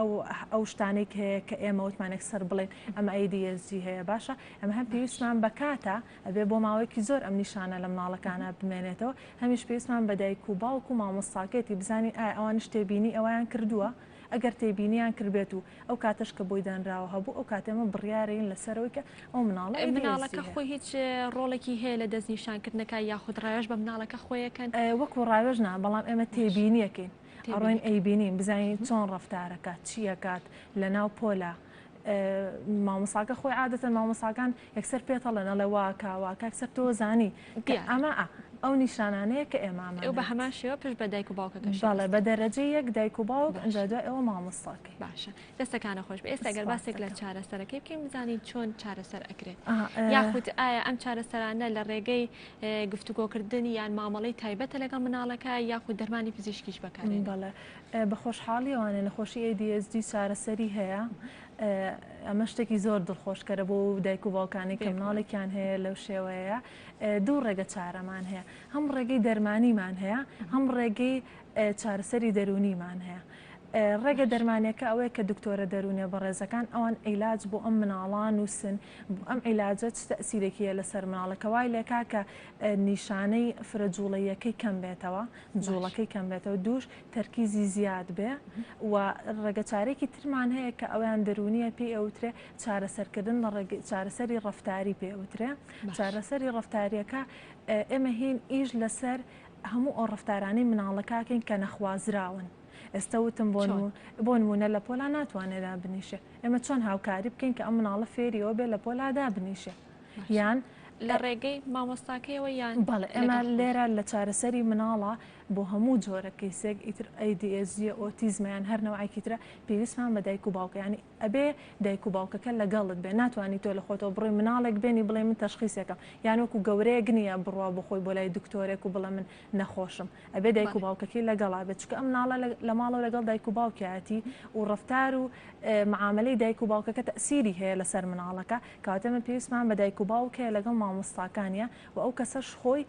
S8: ئەو شتانێک هەیە کە ئێمە وتمانێک سەر بڵێن ئەمە ADHD هەیە باشە ئەمە هەم پێویستمان بەکاتە ئەبێ بۆ ماوەیەکی زۆر ئەم نیشانە لە مناڵەکانە بمێنێتەوە هەمیش پێویستمان بە دایک و باوک و مامۆستاکێتی بزانین ئەوان شتێبینی ئەویان کردووە ئەگەر تێبینیان کردبێت و ئەو کاتەش کە بۆی دانراوە هەبوو ئەو کاتێمە بڕیارین لەسەرەوەی کە ئەو
S1: مناڵەکە خۆی هیچ ڕۆڵێکی هەیە لە دەستنیشانکردنەکە یاخود ڕایش بە مناڵەکە خۆیەکەن
S8: وەکو ڕاوێژ نا بەڵام ئێمە تێبینیەکەین ئەڕۆین ئەیبینین بزانین چۆن ڕەفتارەکە چیەکات لە ناو پۆلا مامۆساکە خۆی عادەتەن مامۆساکان یەکسەر پێتەڵێنە لە واکە یەکسەر تۆ زانی ئەمە ئەو نیشانانەیە کە ئێمامان
S1: بە هەمان شێوە پێش بە دایک و باوکەکەش
S8: بەڵێ بە دەرەجەی یەک دایک و باوک ئەنجا دوای ئەوە مامۆستاکەی
S1: باشە دەستەکانە خۆش بە ئێستا گەر باسێک لە چارەسەرەکەی بکەین بزانین چۆن چارەسەر ئەکرێت یاخود ئایا ئەم چارەسەرانە لە ڕێگەی گفتوگۆکردنی یان مامەڵەی تایبەتە لەگەڵ مناڵەکە یاخود دەرمانی پزیشکیش بەکارێن
S8: بەڵێ بە خۆشحاڵی ئەوانە نەخۆشی ADHD چارەسەری هەیە ئەمە شتێکی زۆر دڵخۆشکەرە بۆ دایک و باوکانی کە مناڵێکیان هەیە لەو شێوەیە دوو ڕێگە چارەمان هەیە هەم ڕێگەی دەرمانیمان هەیە هەم ڕێگەی چارەسەری دەرونیمان هەیە ڕێگە دەرمانیەکە ئەوەیە کە دکتۆرە دەرونێ بەڕێزەکان ئەوان عیلاج بۆ ئەم مناڵان نووسن ئەم عیلاجە تەسیرێکیە لەسەر مناڵەکە وای لێکا کە نیشانەی فرەجوڵەیەکەی کەم بێتەوە جوڵەکەی کەم بێتەوە دووش تەرکیزی زیاد بێ و ڕێگە چارێکی ترمان هەیە کە ئەویان دەرونیە پێی ئەوترێ چارەسەرکردن لە چارەسەری ڕەفتاری پێوترێ چارەسەری ڕەفتاریەکە ئێمە هین ئیش لەسەر هەموو ئەو ڕەفتارانی مناڵەکەکەین کە نەخوازراون ئێستا وتم بۆ نمونە لە پۆلا ناتوانێت بنیشێ ئێمە چۆن هاوکاری بکەین کە ئەم مناڵە فێریەوە بێ لە پۆلادا بنیشێ یان
S1: لە ڕێگەی مامۆستاکەیەوە یان
S8: بەڵێ ئێمە لێرە لە چارەسەری مناڵە بۆ هەموو جۆرە کەیسێک ئیتر ADHD ئۆتیزمیان هەر نەوەیەکی ترە پێویستمان بە دایک و باوکە ینی ئەبێ دایک و باوکەکە لەگەڵت بێ ناتوانانی تۆ لە خۆتەوە بڕۆی مناڵێک بێنی بڵێ من تەشخیصێکم یان وەکو گەورەیەک نییە بڕوا بخۆی بۆ لای دکتۆرێک و بڵێ من نەخۆشم ئەبێ دایک و باوکەکەی لەگەڵا بێت چکە ئەم مناڵە لە ماڵەوە لەگەڵ دایک و باوکیاتی و ڕەفتار و معاملەی دایک و باوکەکە تەسیری هەیە لەسەر مناڵەکە کاتە من پێویستمان بە دایک و باوکەیە لەگەڵ مامۆستاکانیە و ئەو کەسەش خۆی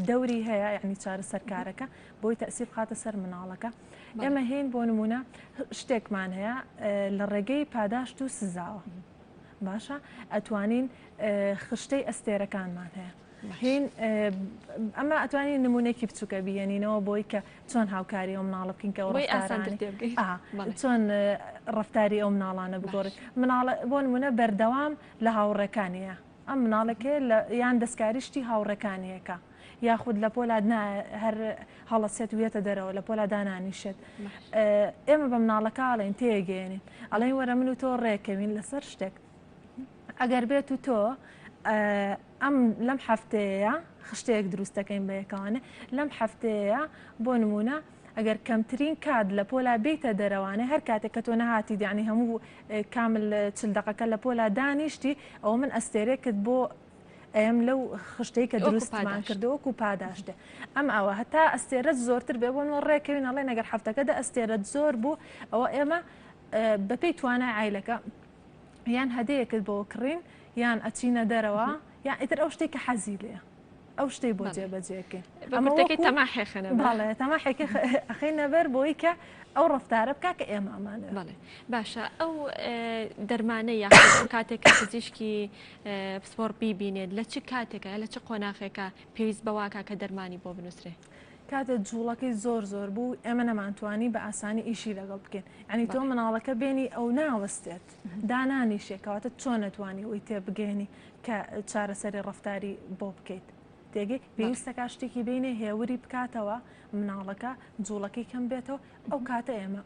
S8: دەوری هەیە یعنی چارەسەرکارەکە بۆی تەسیر بخاتە سەر مناڵەکە ئێمە هین بۆ نمونە شتێکمان هەیە لە ڕێگەی پاداشت و سزاوە باشە ئەتوانین خشتەی ئەستێرەکانمان هەیە هین ئەمە ئەتوانین نمونێکی بچووکە بێنینەوە بۆی کە چۆن هاوکاری ئەو مناڵە بکەین کە چۆن ڕەفتاری ئەو مناڵانە بگۆڕێت بۆ نمونە بەردەوام لە هاوڕێکانیە ئەم مناڵەکە یان دەستکاریشتی هاوڕێکانیەکە یاخود لە پۆلا هەر هەڵەسێت وێتە دەرەوە لە پۆلا دانانیشێت ئێمە بە مناڵەکە ئاڵێن تێگەێنین ئەڵێن وەرە من و تۆ ڕێکەوین لەسەر شتێک ئەگەر بێت و تۆ ئەم لەم هەفتەیە خشتەیەک دروستەکەین بە یەکەوانە لەم هەفتەیە بۆ نمونە ئەگەر کەمترین کات لە پۆلا بیتە دەرەوانێ هەر کاتێک کە تۆ نەهاتی دیانی هەموو کامل چلدەقەکە لە پۆلا دانیشتی ئەوە من ئەستێرێکت بۆ ئەم لەو خشتەی کە دروستمان کردەوەکو پاداشتێ ئەم ئەوە هەتا ئەستێرەت زۆرتر بێ بۆ ڕێکەوین ئەڵێ نەگەر هەفتەکەدا ئەستێرەت زۆر بوو ئەوە ئێمە بەپێی توانای عیلەکە یان هەدەیەکت بۆ کڕین یان ئەچینە دەرەوە یان ئیتر ئەو شتێک کە حەزی لێ ئەو شتەی بۆ جێبەجێکەین
S1: ئەمەکەی تەماحێخەنە
S8: باڵێ تەماحێکی ئەخینە بەر بۆی کە ئەو ڕەفتارە بکە کە ئێمەمانە
S1: بەڵێ باشە ئەو دەرمانە یاخود کاتێک پزیشکی پسپۆڕ بیبینێت لە چ کاتێکە لە چ قۆناغێکە پێویست بەواکە کە دەرمانی بۆ بنووسرێ
S8: کاتە جوڵەکەی زۆر بوو ئێمە نەمانتوانی بە ئاسانی ئیشی لەگەڵ بکەین ینی تۆ مناڵەکە بێنی ئەو ناوەستێت دانانیشێکەوەتە چۆن نەتوانی ئەوی تێبگەێنی کە چارەسەری ڕەفتاری بۆ بکەیت تێگەی پێویستە کا شتێکی بینێ هێوری بکاتەوە مناڵەکە جوڵەکەی کەم بێتەوە ئەو کاتە ئێمە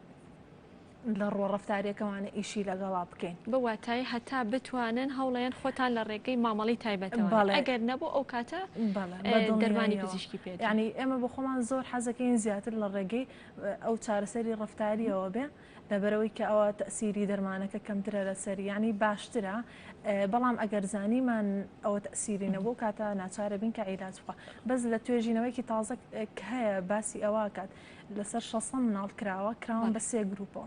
S8: لە ڕۆ ڕەفتاریەکەوانە ئیشی لەگەڵا بکەین
S1: بە واتای هەتا بتوانن هەوڵیان خۆتان لە ڕێگەی مامەڵی تایبەتەوە ئەگەر نەبوو ئەو کاتە دەرمانی پزیشکی پێێت
S8: ینی ئێمە بە خۆمان زۆر حەزەکەین زیاتر لە ڕێگەی ئەو چارەسەری ڕەفتاریەوە بێ لەبەرەوەی کە ئەوە تەسیری دەرمانەکە کەمترە لەسەر ینی باشترە بەڵام ئەگەر زانیمان ئەوە تەسیری نەبوو کاتە ناچارە بین کە عیلاج بخوا بەس لە توێژینەوەیکی تازە هەیە باسی ئەوە کات لەسەر 600 مناڵ کراون بە 3 گروپەوە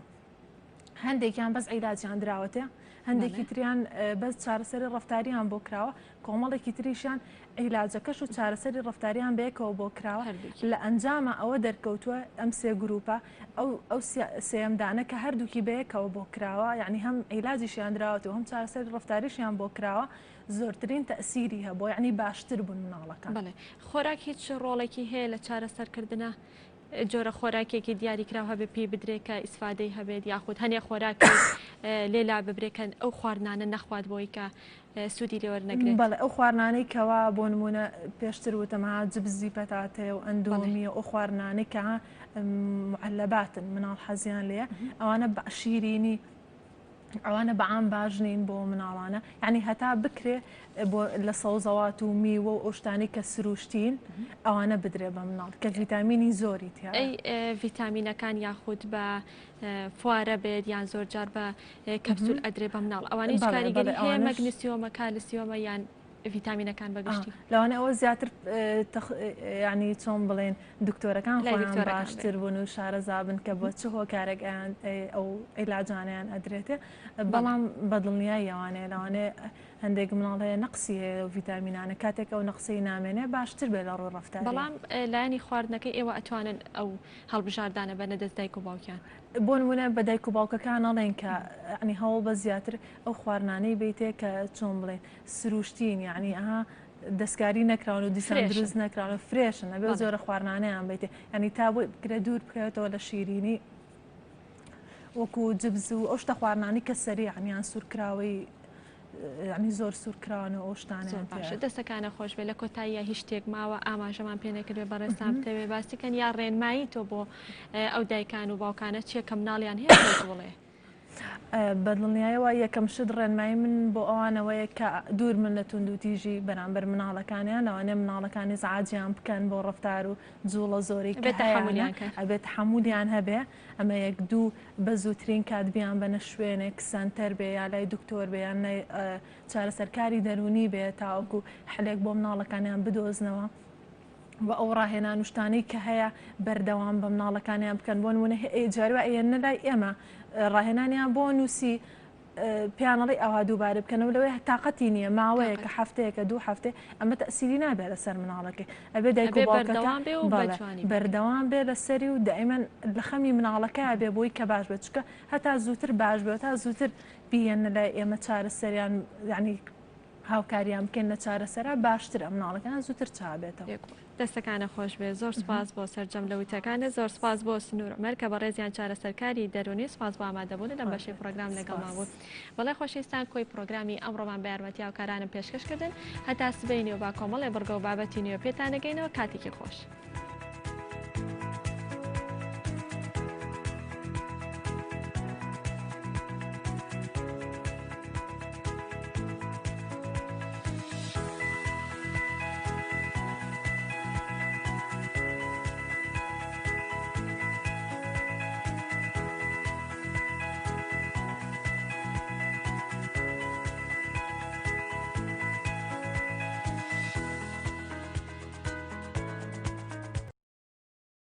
S8: هەندێکیان بەس عیلاجیان دراوەتێ هەندێکی تریان بەس چارەسەری ڕەفتاریان بۆ کراوە کۆمەڵێکی تریشیان عیلاجەکەش و چارەسەری ڕەفتاریان بەیەکەوە بۆ کراوە لە ئەنجامە ئەوە دەرکەوتووە ئەم 3 گروپە ئەو سێمدانە کە هەردووکی بەیەکەوە بۆ کراوە یعنی هەم عیلاجیشیان دراوەتەوە هەم چارەسەری ڕەفتاریشیان بۆ کراوە زۆرترین تەسیری هەبوو یعنی باشتر بوون مناڵەکان
S1: بڵێ خۆراک هیچ ڕۆڵێکی هەیە لە چارەسەرکردنە جۆرە خۆراکێکی دیاریکراو هەبێ پێی بدرێکە ئیسفادەی هەبێت یاخود هەنێ خۆراک لێلا ببرێکن ئەو خواردانە نەخوات بۆی کە سوودی لێوەرنەگرێت
S8: بەڵێ ئەو خواردانەی کەوا بۆ نمونە پێشتر وتەمە جبزی پەتاتێ و ئەندۆمیە ئەو خواردانەی کە معلەباتن مناڵ حەزیان لێ ئەوانە شیرینی ئەوانە بەعام باشنین بۆ مناڵانە یعنی هەتا بکرێ لە سەوزەوات و میوە و ئەوشتانی کە سروشتین ئەوانە بدرێ بە مناڵ کە ڤیتامینی زۆری تیا
S1: ئەی ڤیتامینەکان یاخود بە فوارە بێت یان زۆر جار بە کەپسول ئەدرێ بە مناڵ ئەوانەی کاریگەری هەیە مەگنیسیۆمە کالسیۆمە یان ڤیتامینەکان بەگشتی
S8: لەوانە ئەوە زیاتر ینی چۆن بڵێن دکتۆرەکان خۆیان باشتر بوون و شارەزابن کە بۆ چ هۆکارێکیان ئەو عیلاجانیان ئەدرێتێ بەڵام بەدڵنیای ئەوانەیە لەوانێ هەندێک مناڵ هەیە نەقسی هەیە و ڤیتامینانە کاتێک ئەو نەقسەی نامێنێ باشتر بێت لە ڕووی ڕەفتاری
S1: بەڵام لایەنی خواردنەکەی ئێوە ئەتوانن ئەو هەڵبژاردانە بەنە دەست دایک و باوکیان
S8: بۆ نمونە بە دایک و باوکەکان ئەڵێن کە ینی هەوڵ بە زیاتر ئەو خواردانەی بیتێ کە چۆن بڵێن سروشتین یعنی ئەها دەستکاری نەکراون و دیسان دروست نەکراون و فرێشن ئەبێ زۆرە خواردانەیان بیتێ ینی تا بۆ بکرێ دوور بکرێتەوە لە شیرینی وەکو جبز و ئەو شتە خواردانانی کە سەری عنیان سوورکراوەی ینی زۆر سوورکراون و ئەو شتانە
S1: دەستەکانە خۆش بێ لە کۆتاییە هیچ شتێک ماوە ئاماژەمان پێ نەکردوێ بەڕێستان بتەوێ باسیکەن یا ڕێنمایی تۆ بۆ ئەو دایکان و باوکانە چیە کە مناڵیان هەیە بڵێ
S8: بەدڵنیایەوە یەکەم شت ڕێنمایی من بۆ ئەوانەوەیە کە دوور من لە تونند و تیژی بەرامبەر مناڵەکانیان ئەوانێ مناڵەکانی زعاجیان بکەن بۆ ڕەفتار و جوڵە زۆری ئەبێت حمولیان هەبێ ئەمە یەک دوو بە زووترین کاتبیان بەنە شوێنێک سنتەر بێ یا لای دکتۆر بێیان چارەسەرکاری دەرونی بێت تاوەکو حلێک بۆ مناڵەکانیان بدۆزنەوە و ئەو ڕاهێنان وشتانەی کە هەیە بەردەوام بە مناڵەکانیان بکەن بۆ نمونە جاروە ئێنە لای ئێمە ڕاهێنانیان بۆ نووسی پیانەڵی ئەوها دووبارە بکەنەوە لەوەی تااقەتی نییە ماوەیە کە هەفتەیەکە دوو هەفتێ ئەمە تەسیری نابێت لەسەر مناڵەکەی ئەبێ بەردەوام بێ لەسەری و دائیمەن لە خەمی مناڵەکە بێ بۆی کە باش بێت چکە هەتا زووتر باش بێت تا زووتر بیێنە لای ئێمە چارەسەریان یعنی هاوکاریان بکەن لە چارەسەرا باشترە مناڵەکان زووتر چابێتەوە
S1: دەستەکانە خۆش بێ زۆر سپاس بۆ سەررجەم لە وتەکانە زۆر سپاس بۆ سنوور عومەر کە بە ڕێزیان چارەسەرکاری دەرونی سپاس بۆ ئامادەبوون لەم بەشەی پرۆگرام لەگەڵمان بوون بەڵێ خۆشەویستان کۆی پرۆگرامی ئەمڕۆمان بە یارمەتی هاوکارانم پێشکەشکردن هەتا سبەینی و با کۆمەڵێ بڕگە و بابەتی نوێ پێتانەگەینەوە کاتێکی خۆش.